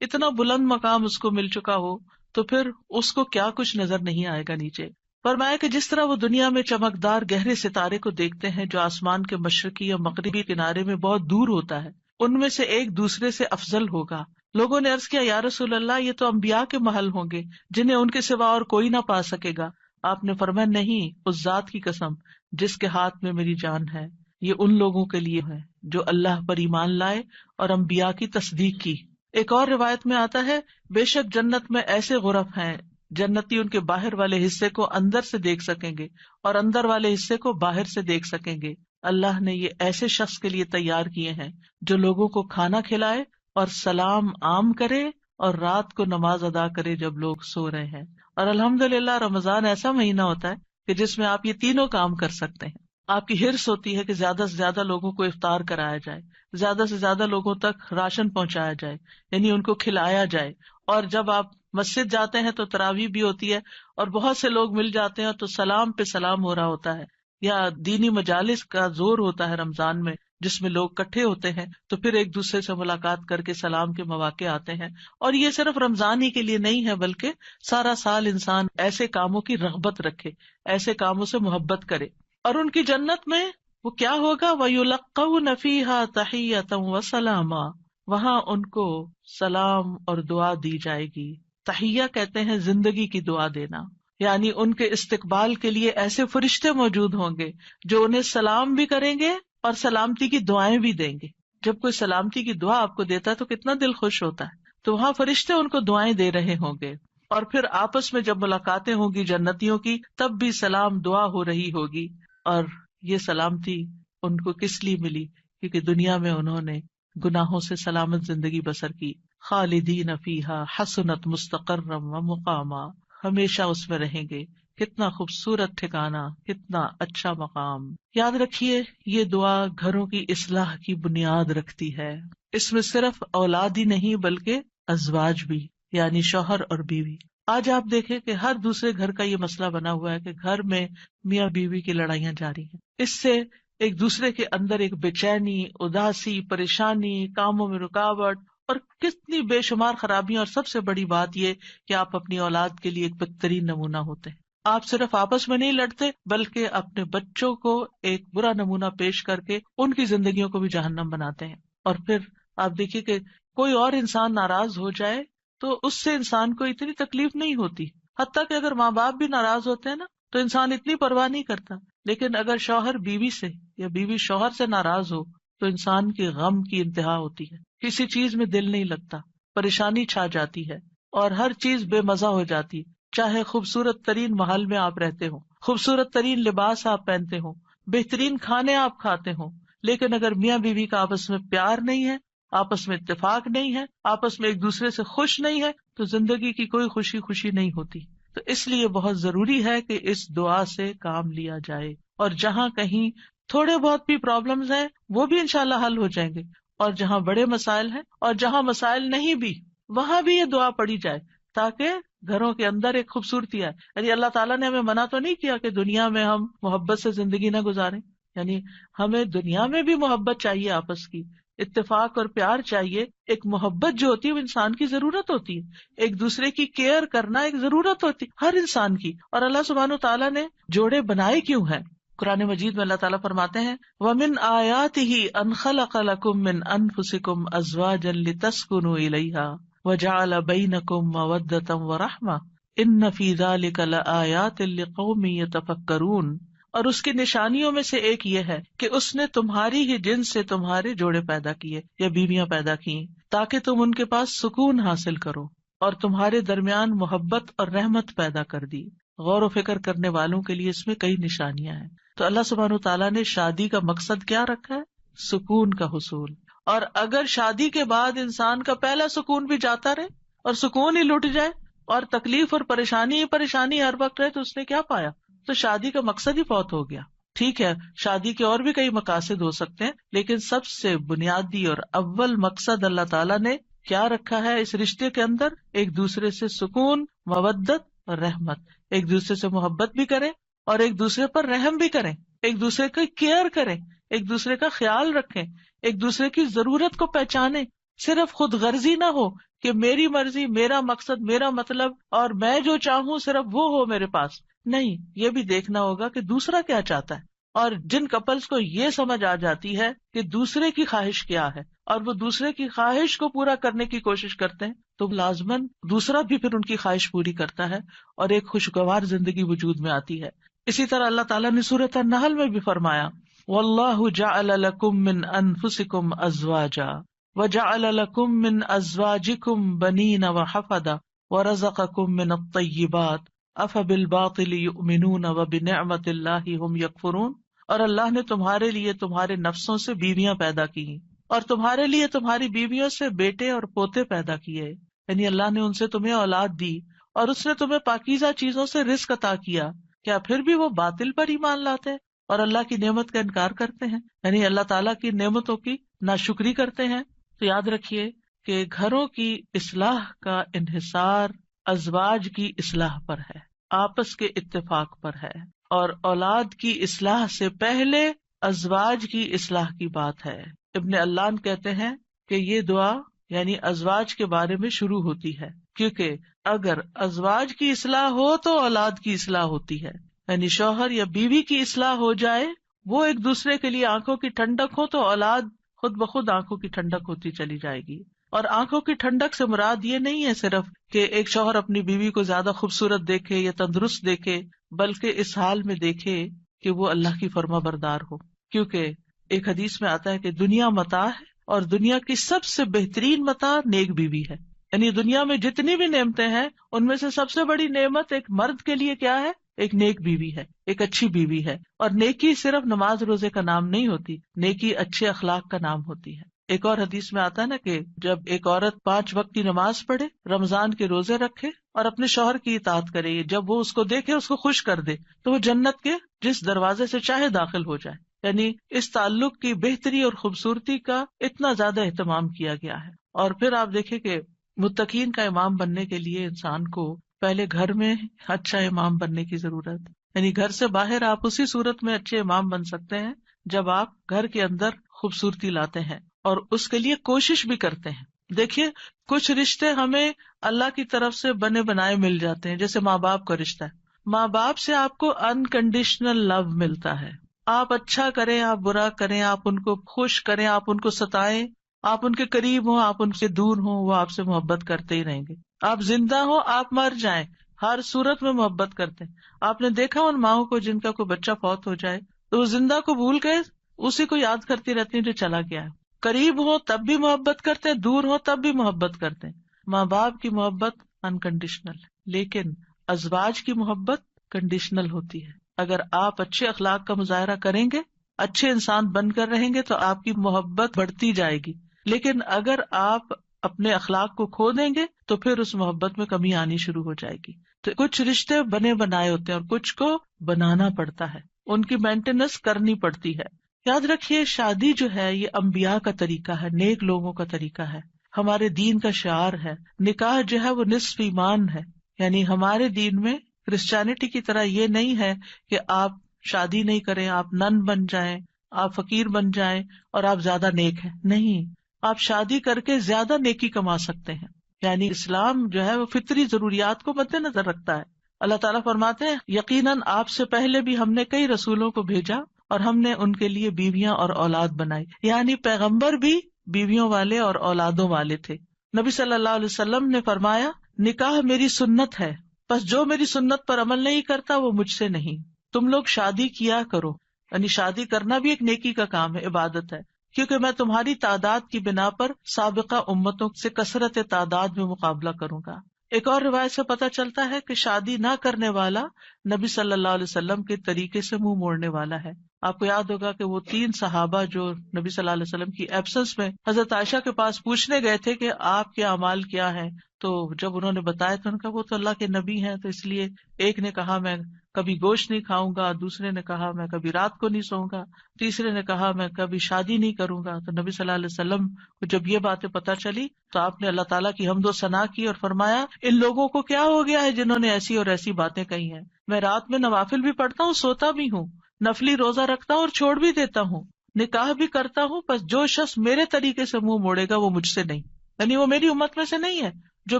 اتنا بلند مقام اس کو مل چکا ہو، تو پھر اس کو کیا کچھ نظر نہیں آئے گا نیچے. فرمایا کہ جس طرح وہ دنیا میں چمکدار گہرے ستارے کو دیکھتے ہیں جو آسمان کے مشرقی یا مغربی کنارے میں بہت دور ہوتا ہے، ان میں سے ایک دوسرے سے افضل ہوگا. لوگوں نے عرض کیا یا رسول اللہ، یہ تو انبیاء کے محل ہوں گے جنہیں ان کے سوا اور کوئی نہ پا سکے گا. آپ نے فرمایا نہیں، اس ذات کی قسم جس کے ہاتھ میں میری جان ہے، یہ ان لوگوں کے لیے ہے جو اللہ پر ایمان لائے اور انبیاء کی تصدیق کی. ایک اور روایت میں آتا ہے بے شک جنت میں ایسے غرف ہیں جنتی ان کے باہر والے حصے کو اندر سے دیکھ سکیں گے اور اندر والے حصے کو باہر سے دیکھ سکیں گے. اللہ نے یہ ایسے شخص کے لیے تیار کیے ہیں جو لوگوں کو کھانا کھلائے اور سلام عام کرے اور رات کو نماز ادا کرے جب لوگ سو رہے ہیں. اور الحمدللہ رمضان ایسا مہینہ ہوتا ہے کہ جس میں آپ یہ تینوں کام کر سکتے ہیں. آپ کی حرص ہوتی ہے کہ زیادہ سے زیادہ لوگوں کو افطار کرایا جائے، زیادہ سے زیادہ لوگوں تک راشن پہنچایا جائے، یعنی ان کو کھلایا جائے. اور جب آپ مسجد جاتے ہیں تو تراویح بھی ہوتی ہے اور بہت سے لوگ مل جاتے ہیں تو سلام پہ سلام ہو رہا ہوتا ہے. یا دینی مجالس کا زور ہوتا ہے رمضان میں جس میں لوگ کٹھے ہوتے ہیں تو پھر ایک دوسرے سے ملاقات کر کے سلام کے مواقع آتے ہیں. اور یہ صرف رمضان ہی کے لیے نہیں ہے بلکہ سارا سال انسان ایسے کاموں کی رغبت رکھے، ایسے کاموں سے محبت کرے. اور ان کی جنت میں وہ کیا ہوگا؟ وَيُلَقَّوْنَ فِيهَا تَحِيَّةً وَسَلَامًا، وہاں ان کو سلام اور دعا دی جائے گی. تحیہ کہتے ہیں زندگی کی دعا دینا، یعنی ان کے استقبال کے لیے ایسے فرشتے موجود ہوں گے جو انہیں سلام بھی کریں گے اور سلامتی کی دعائیں بھی دیں گے. جب کوئی سلامتی کی دعا آپ کو دیتا ہے تو کتنا دل خوش ہوتا ہے. تو وہاں فرشتے ان کو دعائیں دے رہے ہوں گے. اور پھر آپس میں جب ملاقاتیں ہوں گی جنتیوں کی تب بھی سلام دعا ہو رہی ہوگی. اور یہ سلامتی ان کو کس لیے ملی؟ کیونکہ دنیا میں انہوں نے گناہوں سے سلامت زندگی بسر کی. خالدین فیہا حسنت مستقرا و مقاما، ہمیشہ اس میں رہیں گے. کتنا خوبصورت ٹھکانہ، کتنا اچھا مقام. یاد رکھیے یہ دعا گھروں کی اصلاح کی بنیاد رکھتی ہے. اس میں صرف اولاد ہی نہیں بلکہ ازواج بھی، یعنی شوہر اور بیوی. آج آپ دیکھیں کہ ہر دوسرے گھر کا یہ مسئلہ بنا ہوا ہے کہ گھر میں میاں بیوی کی لڑائیاں جاری ہیں. اس سے ایک دوسرے کے اندر ایک بے چینی، اداسی، پریشانی، کاموں میں رکاوٹ اور کتنی بے شمار خرابیاں، اور سب سے بڑی بات یہ کہ آپ اپنی اولاد کے لیے ایک بہترین نمونہ ہوتے ہیں. آپ صرف آپس میں نہیں لڑتے بلکہ اپنے بچوں کو ایک برا نمونہ پیش کر کے ان کی زندگیوں کو بھی جہنم بناتے ہیں. اور پھر آپ دیکھیے کہ کوئی اور انسان ناراض ہو جائے تو اس سے انسان کو اتنی تکلیف نہیں ہوتی، حتیٰ کہ اگر ماں باپ بھی ناراض ہوتے ہیں نا تو انسان اتنی پرواہ نہیں کرتا. لیکن اگر شوہر بیوی سے یا بیوی شوہر سے ناراض ہو تو انسان کے غم کی انتہا ہوتی ہے، کسی چیز میں دل نہیں لگتا، پریشانی چھا جاتی ہے اور ہر چیز بے مزہ ہو جاتی. چاہے خوبصورت ترین محل میں آپ رہتے ہو، خوبصورت ترین لباس آپ پہنتے ہو، بہترین کھانے آپ کھاتے ہو، لیکن اگر میاں بیوی کا آپس میں پیار نہیں ہے، آپس میں اتفاق نہیں ہے، آپس میں ایک دوسرے سے خوش نہیں ہے، تو زندگی کی کوئی خوشی نہیں ہوتی. تو اس لیے بہت ضروری ہے کہ اس دعا سے کام لیا جائے، اور جہاں کہیں تھوڑے بہت بھی پرابلمز ہیں وہ بھی انشاءاللہ حل ہو جائیں گے، اور جہاں بڑے مسائل ہیں اور جہاں مسائل نہیں بھی وہاں بھی یہ دعا پڑھی جائے تاکہ گھروں کے اندر ایک خوبصورتی آئے. یعنی اللہ تعالیٰ نے ہمیں منع تو نہیں کیا کہ دنیا میں ہم محبت سے زندگی نہ گزاریں، یعنی ہمیں دنیا میں بھی محبت چاہیے، آپس کی اتفاق اور پیار چاہیے. ایک محبت جو ہوتی ہے وہ انسان کی ضرورت ہوتی ہے، ایک دوسرے کی کیئر کرنا ایک ضرورت ہوتی ہے ہر انسان کی. اور اللہ سبحانہ تعالیٰ نے جوڑے بنائے کیوں ہیں؟ قرآن مجید میں اللہ تعالیٰ فرماتے ہیں وَمِنْ آيَاتِهِ أَنْ خَلَقَ لَكُم مِّنْ أَنفُسِكُمْ أَزْوَاجًا لِتَسْكُنُوا إِلَيْهَا وَجَعَلَ بَيْنَكُم مَّوَدَّةً وَرَحْمَةً إِنَّ فِي ذَلِكَ لَآيَاتٍ لِقَوْمٍ يَتَفَكَّرُونَ. اور اس کی نشانیوں میں سے ایک یہ ہے کہ اس نے تمہاری ہی جنس سے تمہارے جوڑے پیدا کیے یا بیویاں پیدا کی تاکہ تم ان کے پاس سکون حاصل کرو، اور تمہارے درمیان محبت اور رحمت پیدا کر دی. غور و فکر کرنے والوں کے لیے اس میں کئی نشانیاں ہیں. تو اللہ سبحانہ تعالیٰ نے شادی کا مقصد کیا رکھا ہے؟ سکون کا حصول. اور اگر شادی کے بعد انسان کا پہلا سکون بھی جاتا رہے اور سکون ہی لٹ جائے اور تکلیف اور پریشانی ہر وقت رہے تو اس نے کیا پایا؟ تو شادی کا مقصد ہی فوت ہو گیا. ٹھیک ہے، شادی کے اور بھی کئی مقاصد ہو سکتے ہیں، لیکن سب سے بنیادی اور اول مقصد اللہ تعالیٰ نے کیا رکھا ہے اس رشتے کے اندر؟ ایک دوسرے سے سکون، مودت اور رحمت. ایک دوسرے سے محبت بھی کریں اور ایک دوسرے پر رحم بھی کریں، ایک دوسرے کی کیئر کریں، ایک دوسرے کا خیال رکھیں، ایک دوسرے کی ضرورت کو پہچانیں. صرف خود غرضی نہ ہو کہ میری مرضی، میرا مقصد، میرا مطلب اور میں جو چاہوں صرف وہ ہو میرے پاس. نہیں، یہ بھی دیکھنا ہوگا کہ دوسرا کیا چاہتا ہے. اور جن کپلز کو یہ سمجھ آ جاتی ہے کہ دوسرے کی خواہش کیا ہے اور وہ دوسرے کی خواہش کو پورا کرنے کی کوشش کرتے ہیں تو لازماً دوسرا بھی پھر ان کی خواہش پوری کرتا ہے اور ایک خوشگوار زندگی وجود میں آتی ہے. اسی طرح اللہ تعالیٰ نے سورۃ النحل میں بھی فرمایا وَاللَّهُ جَعَلَ لَكُم مِّنْ أَنفُسِكُمْ أَزْوَاجًا وَجَعَلَ لَكُم مِّنْ أَزْوَاجِكُمْ بَنِينَ وَحَفَدَةً وَرَزَقَكُم مِّنَ الطَّيِّبَاتِ أَفَبِالْبَاطِلِ يُؤْمِنُونَ وَبِنِعْمَةِ اللَّهِ هُمْ يَكْفُرُونَ. اور اللہ نے تمہارے لیے تمہارے نفسوں سے بیویاں پیدا کی اور تمہارے لیے تمہاری بیویوں سے بیٹے اور پوتے پیدا کیے، یعنی اللہ نے ان سے تمہیں اولاد دی اور اس نے تمہیں پاکیزہ چیزوں سے رزق عطا کیا. کیا پھر بھی وہ باطل پر ایمان لاتے ہیں اور اللہ کی نعمت کا انکار کرتے ہیں، یعنی اللہ تعالیٰ کی نعمتوں کی ناشکری کرتے ہیں؟ تو یاد رکھیے کہ گھروں کی اصلاح کا انحصار ازواج کی اصلاح پر ہے، آپس کے اتفاق پر ہے، اور اولاد کی اصلاح سے پہلے ازواج کی اصلاح کی بات ہے. ابن علان کہتے ہیں کہ یہ دعا یعنی ازواج کے بارے میں شروع ہوتی ہے، کیونکہ اگر ازواج کی اصلاح ہو تو اولاد کی اصلاح ہوتی ہے. یعنی شوہر یا بیوی کی اصلاح ہو جائے، وہ ایک دوسرے کے لیے آنکھوں کی ٹھنڈک ہو تو اولاد خود بخود آنکھوں کی ٹھنڈک ہوتی چلی جائے گی. اور آنکھوں کی ٹھنڈک سے مراد یہ نہیں ہے صرف کہ ایک شوہر اپنی بیوی کو زیادہ خوبصورت دیکھے یا تندرست دیکھے، بلکہ اس حال میں دیکھے کہ وہ اللہ کی فرما بردار ہو. کیونکہ ایک حدیث میں آتا ہے کہ دنیا متاع ہے اور دنیا کی سب سے بہترین متاع نیک بیوی ہے. یعنی دنیا میں جتنی بھی نعمتیں ہیں ان میں سے سب سے بڑی نعمت ایک مرد کے لیے کیا ہے؟ ایک نیک بیوی ہے، ایک اچھی بیوی ہے. اور نیکی صرف نماز روزے کا نام نہیں ہوتی، نیکی اچھے اخلاق کا نام ہوتی ہے. ایک اور حدیث میں آتا ہے نا کہ جب ایک عورت 5 وقت کی نماز پڑھے، رمضان کے روزے رکھے اور اپنے شوہر کی اطاعت کرے، جب وہ اس کو دیکھے، اس کو خوش کر دے، تو وہ جنت کے جس دروازے سے چاہے داخل ہو جائے. یعنی اس تعلق کی بہتری اور خوبصورتی کا اتنا زیادہ اہتمام کیا گیا ہے. اور پھر آپ دیکھیں کہ متقین کا امام بننے کے لیے انسان کو پہلے گھر میں اچھا امام بننے کی ضرورت ہے. یعنی گھر سے باہر آپ اسی صورت میں اچھے امام بن سکتے ہیں جب آپ گھر کے اندر خوبصورتی لاتے ہیں اور اس کے لیے کوشش بھی کرتے ہیں. دیکھیے کچھ رشتے ہمیں اللہ کی طرف سے بنے بنائے مل جاتے ہیں، جیسے ماں باپ کا رشتہ ہے. ماں باپ سے آپ کو انکنڈیشنل لو ملتا ہے. آپ اچھا کریں، آپ برا کریں، آپ ان کو خوش کریں، آپ ان کو ستائیں، آپ ان کے قریب ہوں، آپ ان سے دور ہوں، وہ آپ سے محبت کرتے ہی رہیں گے. آپ زندہ ہوں، آپ مر جائیں، ہر صورت میں محبت کرتے ہیں. آپ نے دیکھا ان ماؤں کو جن کا کوئی بچہ فوت ہو جائے تو وہ زندہ کو بھول کے اسی کو یاد کرتی رہتی ہیں جو چلا گیا ہے. قریب ہو تب بھی محبت کرتے ہیں، دور ہو تب بھی محبت کرتے ہیں. ماں باپ کی محبت انکنڈیشنل، لیکن ازواج کی محبت کنڈیشنل ہوتی ہے. اگر آپ اچھے اخلاق کا مظاہرہ کریں گے، اچھے انسان بن کر رہیں گے تو آپ کی محبت بڑھتی جائے گی. لیکن اگر آپ اپنے اخلاق کو کھو دیں گے تو پھر اس محبت میں کمی آنی شروع ہو جائے گی. تو کچھ رشتے بنے بنائے ہوتے ہیں اور کچھ کو بنانا پڑتا ہے، ان کی مینٹیننس کرنی پڑتی ہے. یاد رکھیے شادی جو ہے یہ انبیاء کا طریقہ ہے، نیک لوگوں کا طریقہ ہے، ہمارے دین کا شعار ہے. نکاح جو ہے وہ نصف ایمان ہے. یعنی ہمارے دین میں کرسچینٹی کی طرح یہ نہیں ہے کہ آپ شادی نہیں کریں، آپ نن بن جائیں، آپ فقیر بن جائیں اور آپ زیادہ نیک ہیں. نہیں، آپ شادی کر کے زیادہ نیکی کما سکتے ہیں. یعنی اسلام جو ہے وہ فطری ضروریات کو مد نظر رکھتا ہے. اللہ تعالیٰ فرماتے ہیں یقیناً آپ سے پہلے بھی ہم نے کئی رسولوں کو بھیجا اور ہم نے ان کے لیے بیویاں اور اولاد بنائی. یعنی پیغمبر بھی بیویوں والے اور اولادوں والے تھے. نبی صلی اللہ علیہ وسلم نے فرمایا نکاح میری سنت ہے، بس جو میری سنت پر عمل نہیں کرتا وہ مجھ سے نہیں. تم لوگ شادی کیا کرو، یعنی شادی کرنا بھی ایک نیکی کا کام ہے، عبادت ہے، کیونکہ میں تمہاری تعداد کی بنا پر سابقہ امتوں سے کثرت تعداد میں مقابلہ کروں گا. ایک اور روایت سے پتہ چلتا ہے کہ شادی نہ کرنے والا نبی صلی اللہ علیہ وسلم کے طریقے سے منہ موڑنے والا ہے. آپ کو یاد ہوگا کہ وہ 3 صحابہ جو نبی صلی اللہ علیہ وسلم کی ایبسنس میں حضرت عائشہ کے پاس پوچھنے گئے تھے کہ آپ کے اعمال کیا ہیں، تو جب انہوں نے بتایا تو ان کا وہ تو اللہ کے نبی ہیں، تو اس لیے ایک نے کہا میں کبھی گوشت نہیں کھاؤں گا، دوسرے نے کہا میں کبھی رات کو نہیں سوؤں گا، تیسرے نے کہا میں کبھی شادی نہیں کروں گا. تو نبی صلی اللہ علیہ وسلم کو جب یہ باتیں پتہ چلی تو آپ نے اللہ تعالیٰ کی حمد و ثنا کی اور فرمایا ان لوگوں کو کیا ہو گیا ہے جنہوں نے ایسی اور ایسی باتیں کہی ہیں. میں رات میں نوافل بھی پڑھتا ہوں، سوتا بھی ہوں، نفلی روزہ رکھتا ہوں اور چھوڑ بھی دیتا ہوں، نکاح بھی کرتا ہوں، بس جو شخص میرے طریقے سے منہ موڑے گا وہ مجھ سے نہیں، یعنی وہ میری امت میں سے نہیں ہے جو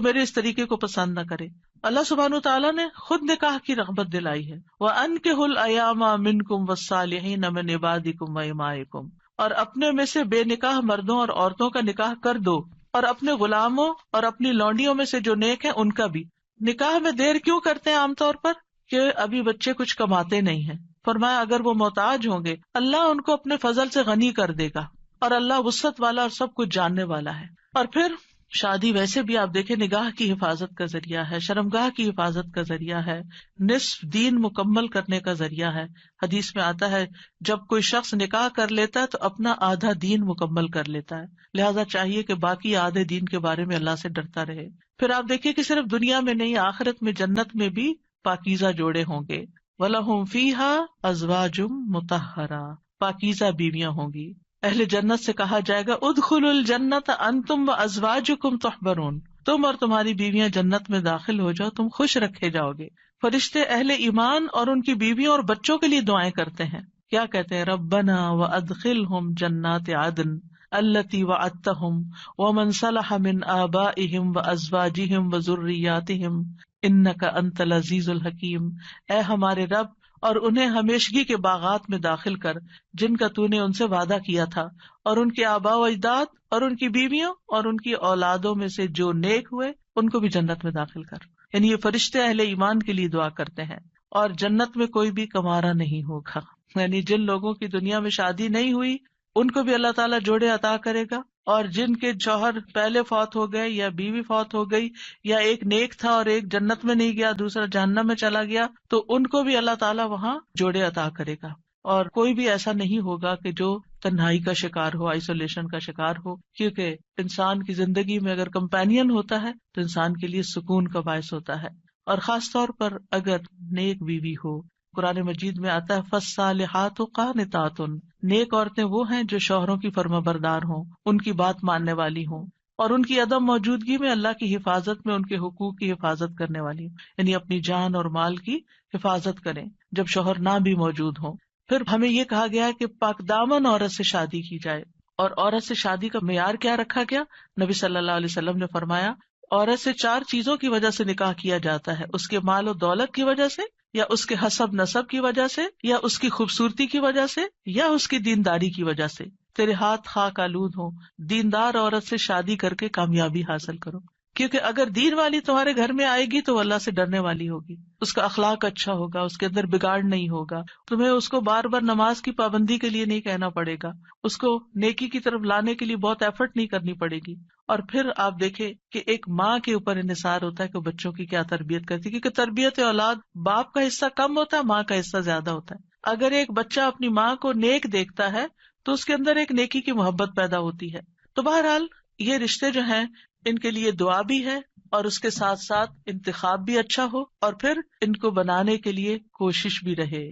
میرے اس طریقے کو پسند نہ کرے. اللہ سبحانہ وتعالیٰ نے خود نکاح کی رغبت دلائی ہے. وَأَنكِحُوا الْأَيَامَ مِنكُمْ وَالصَّالِحِينَ مِنْ عِبَادِكُمْ وَإِمَائِكُمْ، اور اپنے میں سے بے نکاح مردوں اور عورتوں کا نکاح کر دو، اور اپنے غلاموں اور اپنی لونڈیوں میں سے جو نیک ہیں ان کا بھی. نکاح میں دیر کیوں کرتے ہیں عام طور پر؟ کہ ابھی بچے کچھ کماتے نہیں ہیں. فرمایا اگر وہ محتاج ہوں گے اللہ ان کو اپنے فضل سے غنی کر دے گا، اور اللہ وسعت والا اور سب کچھ جاننے والا ہے. اور پھر شادی ویسے بھی آپ دیکھیں نگاہ کی حفاظت کا ذریعہ ہے، شرمگاہ کی حفاظت کا ذریعہ ہے، نصف دین مکمل کرنے کا ذریعہ ہے. حدیث میں آتا ہے جب کوئی شخص نکاح کر لیتا ہے تو اپنا آدھا دین مکمل کر لیتا ہے، لہذا چاہیے کہ باقی آدھے دین کے بارے میں اللہ سے ڈرتا رہے. پھر آپ دیکھیے کہ صرف دنیا میں نہیں آخرت میں جنت میں بھی پاکیزہ جوڑے ہوں گے. وَلَهُمْ فِيهَا أَزْوَاجٌ مُطَهَّرَةٌ، پاکیزہ بیویاں ہوں گی. اہل جنت سے کہا جائے گا ادخلوا الجنت انتم وازواجکم تحبرون، تم اور تمہاری بیویاں جنت میں داخل ہو جاؤ، تم خوش رکھے جاؤ گے. فرشتے اہل ایمان اور ان کی بیویوں اور بچوں کے لیے دعائیں کرتے ہیں. کیا کہتے ہیں؟ ربنا وادخلہم جنات عدن التی وعدتہم ومن صلح من آبائہم وازواجہم وذریاتہم انک انت العزیز الحکیم. اے ہمارے رب، اور انہیں ہمیشگی کے باغات میں داخل کر جن کا تو نے ان سے وعدہ کیا تھا، اور ان کے آباء و اجداد اور ان کی بیویوں اور ان کی اولادوں میں سے جو نیک ہوئے ان کو بھی جنت میں داخل کر. یعنی یہ فرشتے اہل ایمان کے لیے دعا کرتے ہیں. اور جنت میں کوئی بھی کمارا نہیں ہوگا، یعنی جن لوگوں کی دنیا میں شادی نہیں ہوئی ان کو بھی اللہ تعالیٰ جوڑے عطا کرے گا، اور جن کے شوہر پہلے فوت ہو گئے یا بیوی فوت ہو گئی، یا ایک نیک تھا اور ایک جنت میں نہیں گیا دوسرا جہنم میں چلا گیا، تو ان کو بھی اللہ تعالیٰ وہاں جوڑے عطا کرے گا. اور کوئی بھی ایسا نہیں ہوگا کہ جو تنہائی کا شکار ہو، آئسولیشن کا شکار ہو، کیونکہ انسان کی زندگی میں اگر کمپینین ہوتا ہے تو انسان کے لیے سکون کا باعث ہوتا ہے. اور خاص طور پر اگر نیک بیوی ہو. قرآن مجید میں آتا ہے فالصالحات قانتات، نیک عورتیں وہ ہیں جو شوہروں کی فرما بردار ہوں، ان کی بات ماننے والی ہوں، اور ان کی عدم موجودگی میں اللہ کی حفاظت میں ان کے حقوق کی حفاظت کرنے والی ہوں، یعنی اپنی جان اور مال کی حفاظت کریں جب شوہر نہ بھی موجود ہوں. پھر ہمیں یہ کہا گیا ہے کہ پاک دامن عورت سے شادی کی جائے، اور عورت سے شادی کا معیار کیا رکھا گیا؟ نبی صلی اللہ علیہ وسلم نے فرمایا عورت سے 4 چیزوں کی وجہ سے نکاح کیا جاتا ہے، اس کے مال و دولت کی وجہ سے، یا اس کے حسب نسب کی وجہ سے، یا اس کی خوبصورتی کی وجہ سے، یا اس کی دینداری کی وجہ سے۔ تیرے ہاتھ خاک آلود ہوں، دیندار عورت سے شادی کر کے کامیابی حاصل کرو، کیونکہ اگر دین والی تمہارے گھر میں آئے گی تو وہ اللہ سے ڈرنے والی ہوگی، اس کا اخلاق اچھا ہوگا، اس کے اندر بگاڑ نہیں ہوگا، تمہیں اس کو بار بار نماز کی پابندی کے لیے نہیں کہنا پڑے گا، اس کو نیکی کی طرف لانے کے لیے بہت ایفرٹ نہیں کرنی پڑے گی۔ اور پھر آپ دیکھیں کہ ایک ماں کے اوپر انحصار ہوتا ہے کہ بچوں کی کیا تربیت کرتی ہے، کیونکہ تربیت اولاد باپ کا حصہ کم ہوتا ہے، ماں کا حصہ زیادہ ہوتا ہے۔ اگر ایک بچہ اپنی ماں کو نیک دیکھتا ہے تو اس کے اندر ایک نیکی کی محبت پیدا ہوتی ہے۔ تو بہرحال یہ رشتے جو ہیں ان کے لیے دعا بھی ہے، اور اس کے ساتھ ساتھ انتخاب بھی اچھا ہو، اور پھر ان کو بنانے کے لیے کوشش بھی رہے۔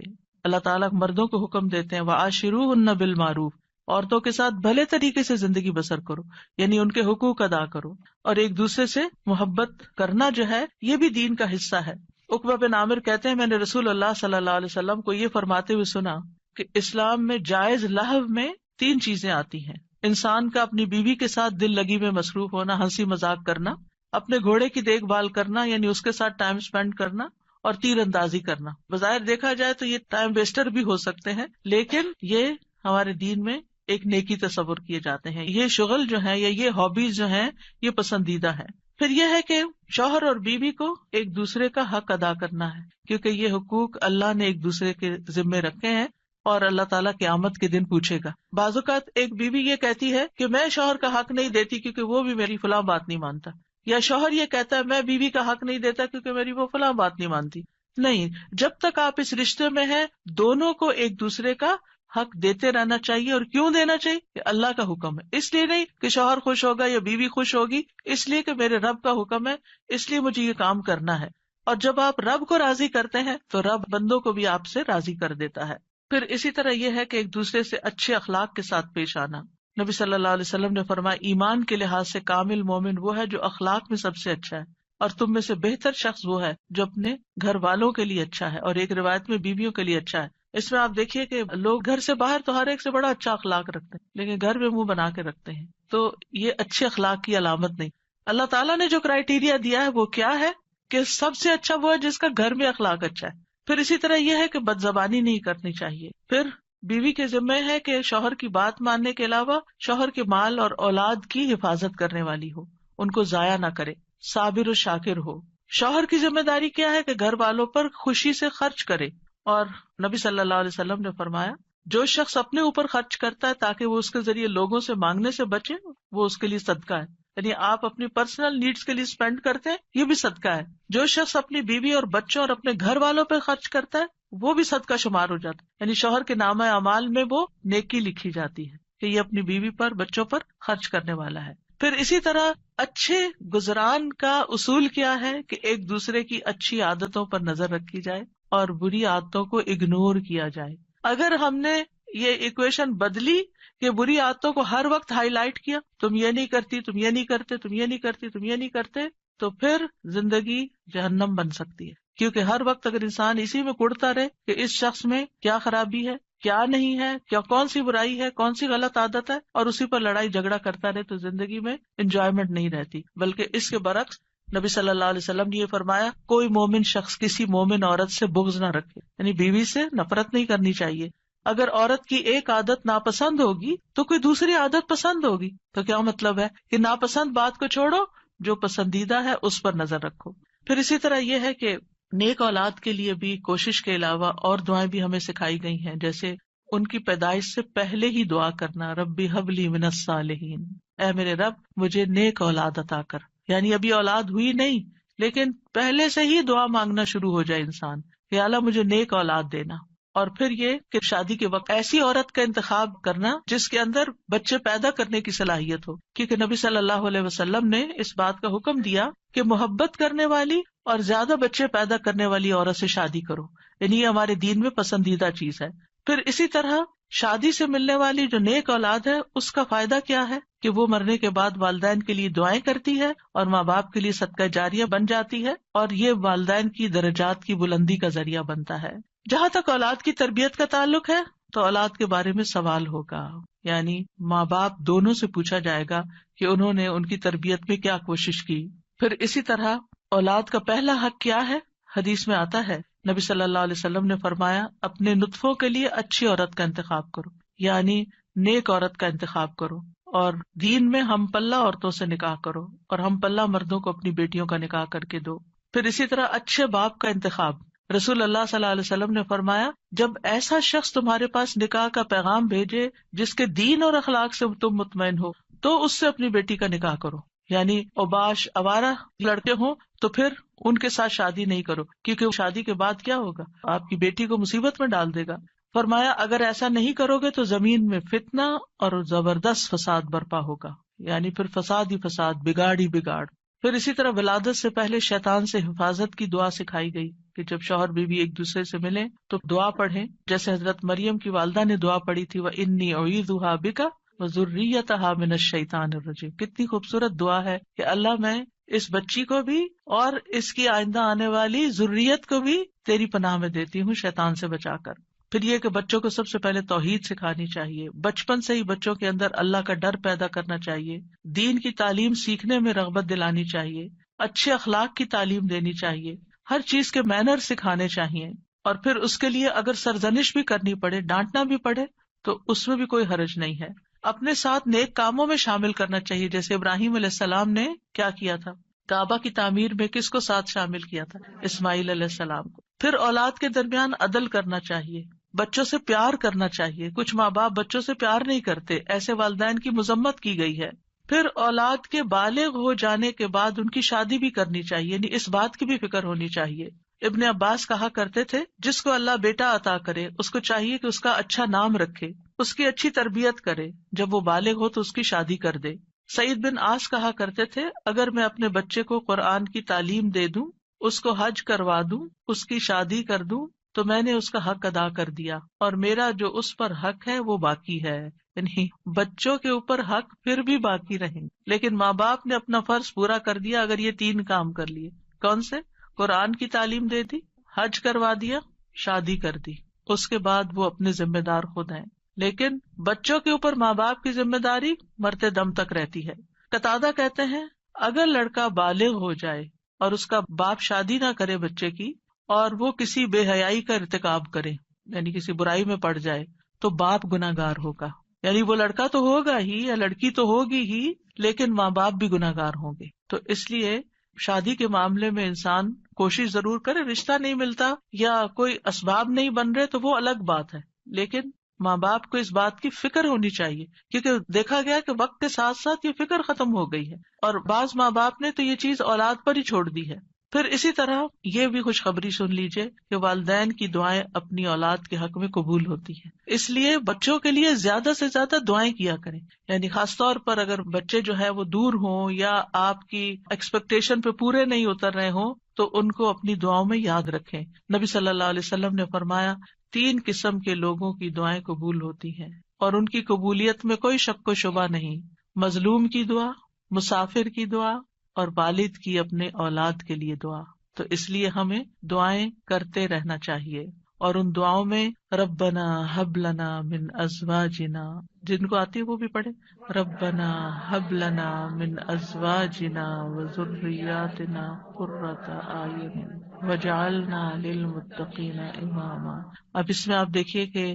اللہ تعالیٰ مردوں کو حکم دیتے ہیں وَعَاشِرُوهُنَّ بِالْمَعْرُوفِ، عورتوں کے ساتھ بھلے طریقے سے زندگی بسر کرو، یعنی ان کے حقوق ادا کرو، اور ایک دوسرے سے محبت کرنا جو ہے یہ بھی دین کا حصہ ہے۔ عقبہ بن عامر کہتے ہیں میں نے رسول اللہ صلی اللہ علیہ وسلم کو یہ فرماتے ہوئے سنا کہ اسلام میں جائز لہو میں 3 چیزیں آتی ہیں: انسان کا اپنی بیوی کے ساتھ دل لگی میں مصروف ہونا، ہنسی مذاق کرنا، اپنے گھوڑے کی دیکھ بھال کرنا یعنی اس کے ساتھ ٹائم اسپینڈ کرنا، اور تیر اندازی کرنا۔ بظاہر دیکھا جائے تو یہ ٹائم ویسٹر بھی ہو سکتے ہیں، لیکن یہ ہمارے دین میں ایک نیکی تصور کیے جاتے ہیں۔ یہ شغل جو ہے یا یہ ہابیز جو ہیں یہ پسندیدہ ہے۔ پھر یہ ہے کہ شوہر اور بیوی کو ایک دوسرے کا حق ادا کرنا ہے، کیونکہ یہ حقوق اللہ نے ایک دوسرے کے ذمے رکھے ہیں اور اللہ تعالیٰ قیامت کے دن پوچھے گا۔ بعض اوقات ایک بیوی یہ کہتی ہے کہ میں شوہر کا حق نہیں دیتی کیونکہ وہ بھی میری فلاں بات نہیں مانتا، یا شوہر یہ کہتا ہے میں بیوی کا حق نہیں دیتا کیونکہ میری وہ فلاں بات نہیں مانتی۔ نہیں، جب تک آپ اس رشتے میں ہیں دونوں کو ایک دوسرے کا حق دیتے رہنا چاہیے۔ اور کیوں دینا چاہیے؟ کہ اللہ کا حکم ہے، اس لیے نہیں کہ شوہر خوش ہوگا یا بیوی خوش ہوگی، اس لیے کہ میرے رب کا حکم ہے، اس لیے مجھے یہ کام کرنا ہے۔ اور جب آپ رب کو راضی کرتے ہیں تو رب بندوں کو بھی آپ سے راضی کر دیتا ہے۔ پھر اسی طرح یہ ہے کہ ایک دوسرے سے اچھے اخلاق کے ساتھ پیش آنا۔ نبی صلی اللہ علیہ وسلم نے فرمایا ایمان کے لحاظ سے کامل مومن وہ ہے جو اخلاق میں سب سے اچھا ہے، اور تم میں سے بہتر شخص وہ ہے جو اپنے گھر والوں کے لیے اچھا ہے، اور ایک روایت میں بیویوں کے لیے اچھا ہے۔ اس میں آپ دیکھیے کہ لوگ گھر سے باہر تو ہر ایک سے بڑا اچھا اخلاق رکھتے ہیں، لیکن گھر میں منہ بنا کے رکھتے ہیں، تو یہ اچھے اخلاق کی علامت نہیں۔ اللہ تعالیٰ نے جو کرائیٹیریا دیا ہے وہ کیا ہے کہ سب سے اچھا وہ ہے جس کا گھر میں اخلاق اچھا ہے۔ پھر اسی طرح یہ ہے کہ بد زبانی نہیں کرنی چاہیے۔ پھر بیوی کے ذمہ ہے کہ شوہر کی بات ماننے کے علاوہ شوہر کے مال اور اولاد کی حفاظت کرنے والی ہو، ان کو ضائع نہ کرے، صابر و شاکر ہو۔ شوہر کی ذمہ داری کیا ہے کہ گھر والوں پر خوشی سے خرچ کرے، اور نبی صلی اللہ علیہ وسلم نے فرمایا جو شخص اپنے اوپر خرچ کرتا ہے تاکہ وہ اس کے ذریعے لوگوں سے مانگنے سے بچے، وہ اس کے لیے صدقہ ہے۔ یعنی آپ اپنی پرسنل نیڈز کے لیے اسپینڈ کرتے ہیں، یہ بھی صدقہ ہے۔ جو شخص اپنی بیوی اور بچوں اور اپنے گھر والوں پہ خرچ کرتا ہے وہ بھی صدقہ شمار ہو جاتا ہے، یعنی شوہر کے نامہ اعمال میں وہ نیکی لکھی جاتی ہے کہ یہ اپنی بیوی پر بچوں پر خرچ کرنے والا ہے۔ پھر اسی طرح اچھے گزران کا اصول کیا ہے کہ ایک دوسرے کی اچھی عادتوں پر نظر رکھی جائے اور بری عادتوں کو اگنور کیا جائے۔ اگر ہم نے یہ ایکویشن بدلی کہ بری عادتوں کو ہر وقت ہائی لائٹ کیا، تم یہ نہیں کرتی، تم یہ نہیں کرتے، تم یہ نہیں کرتی، تم یہ نہیں کرتے، تو پھر زندگی جہنم بن سکتی ہے۔ کیونکہ ہر وقت اگر انسان اسی میں کڑتا رہے کہ اس شخص میں کیا خرابی ہے، کیا نہیں ہے، کیا کون سی برائی ہے، کون سی غلط عادت ہے، اور اسی پر لڑائی جھگڑا کرتا رہے، تو زندگی میں انجوائمنٹ نہیں رہتی۔ بلکہ اس کے برعکس نبی صلی اللہ علیہ وسلم نے یہ فرمایا کوئی مومن شخص کسی مومن عورت سے بغض نہ رکھے، یعنی بیوی سے نفرت نہیں کرنی چاہیے۔ اگر عورت کی ایک عادت ناپسند ہوگی تو کوئی دوسری عادت پسند ہوگی، تو کیا مطلب ہے کہ ناپسند بات کو چھوڑو، جو پسندیدہ ہے اس پر نظر رکھو۔ پھر اسی طرح یہ ہے کہ نیک اولاد کے لیے بھی کوشش کے علاوہ اور دعائیں بھی ہمیں سکھائی گئی ہیں، جیسے ان کی پیدائش سے پہلے ہی دعا کرنا، ربی حب لی من الصالحین، اے میرے رب مجھے نیک اولاد عطا کر۔ یعنی ابھی اولاد ہوئی نہیں لیکن پہلے سے ہی دعا مانگنا شروع ہو جائے انسان کہ اللہ مجھے نیک اولاد دینا۔ اور پھر یہ کہ شادی کے وقت ایسی عورت کا انتخاب کرنا جس کے اندر بچے پیدا کرنے کی صلاحیت ہو، کیونکہ نبی صلی اللہ علیہ وسلم نے اس بات کا حکم دیا کہ محبت کرنے والی اور زیادہ بچے پیدا کرنے والی عورت سے شادی کرو، یعنی یہ ہمارے دین میں پسندیدہ چیز ہے۔ پھر اسی طرح شادی سے ملنے والی جو نیک اولاد ہے اس کا فائدہ کیا ہے کہ وہ مرنے کے بعد والدین کے لیے دعائیں کرتی ہے اور ماں باپ کے لیے صدقہ جاریہ بن جاتی ہے، اور یہ والدین کی درجات کی بلندی کا ذریعہ بنتا ہے۔ جہاں تک اولاد کی تربیت کا تعلق ہے تو اولاد کے بارے میں سوال ہوگا، یعنی ماں باپ دونوں سے پوچھا جائے گا کہ انہوں نے ان کی تربیت میں کیا کوشش کی. پھر اسی طرح اولاد کا پہلا حق کیا ہے؟ حدیث میں آتا ہے نبی صلی اللہ علیہ وسلم نے فرمایا اپنے نطفوں کے لیے اچھی عورت کا انتخاب کرو، یعنی نیک عورت کا انتخاب کرو، اور دین میں ہم پلہ عورتوں سے نکاح کرو اور ہم پلہ مردوں کو اپنی بیٹیوں کا نکاح کر کے دو. پھر اسی طرح اچھے باپ کا انتخاب. رسول اللہ صلی اللہ علیہ وسلم نے فرمایا جب ایسا شخص تمہارے پاس نکاح کا پیغام بھیجے جس کے دین اور اخلاق سے تم مطمئن ہو تو اس سے اپنی بیٹی کا نکاح کرو. یعنی اوباش آوارہ لڑکے ہوں تو پھر ان کے ساتھ شادی نہیں کرو، کیونکہ شادی کے بعد کیا ہوگا، آپ کی بیٹی کو مصیبت میں ڈال دے گا. فرمایا اگر ایسا نہیں کرو گے تو زمین میں فتنہ اور زبردست فساد برپا ہوگا، یعنی پھر فساد ہی فساد، بگاڑ ہی بگاڑ. پھر اسی طرح ولادت سے پہلے شیطان سے حفاظت کی دعا سکھائی گئی کہ جب شوہر بیوی ایک دوسرے سے ملیں تو دعا پڑھیں، جیسے حضرت مریم کی والدہ نے دعا پڑھی تھی وَإِنِّي أُعِيذُهَا بِكَ وَذُرِّيَّتَهَا مِنَ الشَّيْطَانِ الرَّجِيمِ. کتنی خوبصورت دعا ہے کہ اللہ میں اس بچی کو بھی اور اس کی آئندہ آنے والی ذریت کو بھی تیری پناہ میں دیتی ہوں شیطان سے بچا کر. پھر یہ کہ بچوں کو سب سے پہلے توحید سکھانی چاہیے، بچپن سے ہی بچوں کے اندر اللہ کا ڈر پیدا کرنا چاہیے، دین کی تعلیم سیکھنے میں رغبت دلانی چاہیے، اچھے اخلاق کی تعلیم دینی چاہیے، ہر چیز کے مینر سکھانے چاہیے. اور پھر اس کے لیے اگر سرزنش بھی کرنی پڑے، ڈانٹنا بھی پڑے تو اس میں بھی کوئی حرج نہیں ہے. اپنے ساتھ نیک کاموں میں شامل کرنا چاہیے، جیسے ابراہیم علیہ السلام نے کیا کیا تھا، کعبہ کی تعمیر میں کس کو ساتھ شامل کیا تھا، اسماعیل علیہ السلام کو. پھر اولاد کے درمیان عدل کرنا چاہیے، بچوں سے پیار کرنا چاہیے. کچھ ماں باپ بچوں سے پیار نہیں کرتے، ایسے والدین کی مذمت کی گئی ہے. پھر اولاد کے بالغ ہو جانے کے بعد ان کی شادی بھی کرنی چاہیے، یعنی اس بات کی بھی فکر ہونی چاہیے. ابن عباس کہا کرتے تھے جس کو اللہ بیٹا عطا کرے اس کو چاہیے کہ اس کا اچھا نام رکھے، اس کی اچھی تربیت کرے، جب وہ بالغ ہو تو اس کی شادی کر دے. سعید بن عاص کہا کرتے تھے اگر میں اپنے بچے کو قرآن کی تعلیم دے دوں، اس کو حج کروا دوں، اس کی شادی کر دوں تو میں نے اس کا حق ادا کر دیا اور میرا جو اس پر حق ہے وہ باقی ہے. یعنی بچوں کے اوپر حق پھر بھی باقی رہیں، لیکن ماں باپ نے اپنا فرض پورا کر دیا اگر یہ 3 کام کر لیے. کون سے؟ قرآن کی تعلیم دے دی، حج کروا دیا، شادی کر دی. اس کے بعد وہ اپنے ذمہ دار خود ہیں، لیکن بچوں کے اوپر ماں باپ کی ذمہ داری مرتے دم تک رہتی ہے. قتادہ کہتے ہیں اگر لڑکا بالغ ہو جائے اور اس کا باپ شادی نہ کرے بچے کی اور وہ کسی بے حیائی کا ارتکاب کرے، یعنی کسی برائی میں پڑ جائے، تو باپ گناہ گار ہوگا. یعنی وہ لڑکا تو ہوگا ہی یا لڑکی تو ہوگی ہی، لیکن ماں باپ بھی گناہ گار ہوں گے. تو اس لیے شادی کے معاملے میں انسان کوشش ضرور کرے، رشتہ نہیں ملتا یا کوئی اسباب نہیں بن رہے تو وہ الگ بات ہے، لیکن ماں باپ کو اس بات کی فکر ہونی چاہیے، کیونکہ دیکھا گیا کہ وقت کے ساتھ ساتھ یہ فکر ختم ہو گئی ہے اور بعض ماں باپ نے تو یہ چیز اولاد پر ہی چھوڑ دی ہے. پھر اسی طرح یہ بھی خوشخبری سن لیجئے کہ والدین کی دعائیں اپنی اولاد کے حق میں قبول ہوتی ہیں، اس لیے بچوں کے لیے زیادہ سے زیادہ دعائیں کیا کریں. یعنی خاص طور پر اگر بچے جو ہے وہ دور ہوں یا آپ کی ایکسپیکٹیشن پہ پورے نہیں اتر رہے ہوں تو ان کو اپنی دعاؤں میں یاد رکھیں. نبی صلی اللہ علیہ وسلم نے فرمایا 3 قسم کے لوگوں کی دعائیں قبول ہوتی ہیں اور ان کی قبولیت میں کوئی شک و شبہ نہیں: مظلوم کی دعا، مسافر کی دعا اور والد کی اپنے اولاد کے لیے دعا. تو اس لیے ہمیں دعائیں کرتے رہنا چاہیے، اور ان دعاؤں میں ربنا ہب لنا من ازواجنا، جن کو آتی ہے وہ بھی پڑھے، ربنا ہب لنا من ازواجنا وذریاتنا قرۃ اعین وجعلنا للمتقین اماما. اب اس میں آپ دیکھیے کہ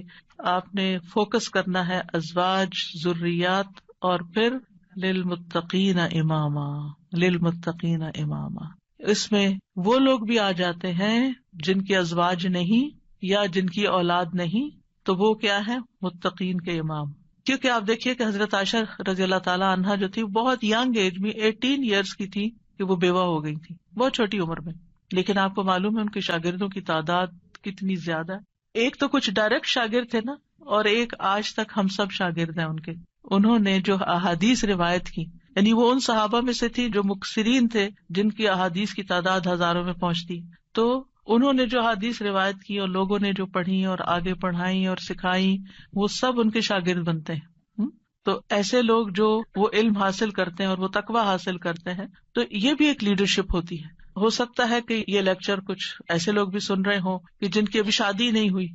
آپ نے فوکس کرنا ہے ازواج، ذریات، اور پھر للمتقین اماما، للمتقین اماما. اس میں وہ لوگ بھی آ جاتے ہیں جن کے ازواج نہیں یا جن کی اولاد نہیں، تو وہ کیا ہے؟ متقین کے امام. کیونکہ آپ دیکھیے کہ حضرت عائشہ رضی اللہ تعالیٰ عنہا جو تھی بہت ینگ ایج میں 18 ایئرس کی تھی کہ وہ بیوہ ہو گئی تھی، بہت چھوٹی عمر میں. لیکن آپ کو معلوم ہے ان کے شاگردوں کی تعداد کتنی زیادہ ہے. ایک تو کچھ ڈائریکٹ شاگرد تھے نا، اور ایک آج تک ہم سب شاگرد ہیں ان کے. انہوں نے جو احادیث روایت کی، یعنی وہ ان صحابہ میں سے تھی جو مکثرین تھے، جن کی احادیث کی تعداد ہزاروں میں پہنچتی. تو انہوں نے جو حدیث روایت کی اور لوگوں نے جو پڑھی اور آگے پڑھائی اور سکھائی، وہ سب ان کے شاگرد بنتے ہیں. تو ایسے لوگ جو وہ علم حاصل کرتے ہیں اور وہ تقویٰ حاصل کرتے ہیں، تو یہ بھی ایک لیڈرشپ ہوتی ہے. ہو سکتا ہے کہ یہ لیکچر کچھ ایسے لوگ بھی سن رہے ہوں کہ جن کی ابھی شادی نہیں ہوئی،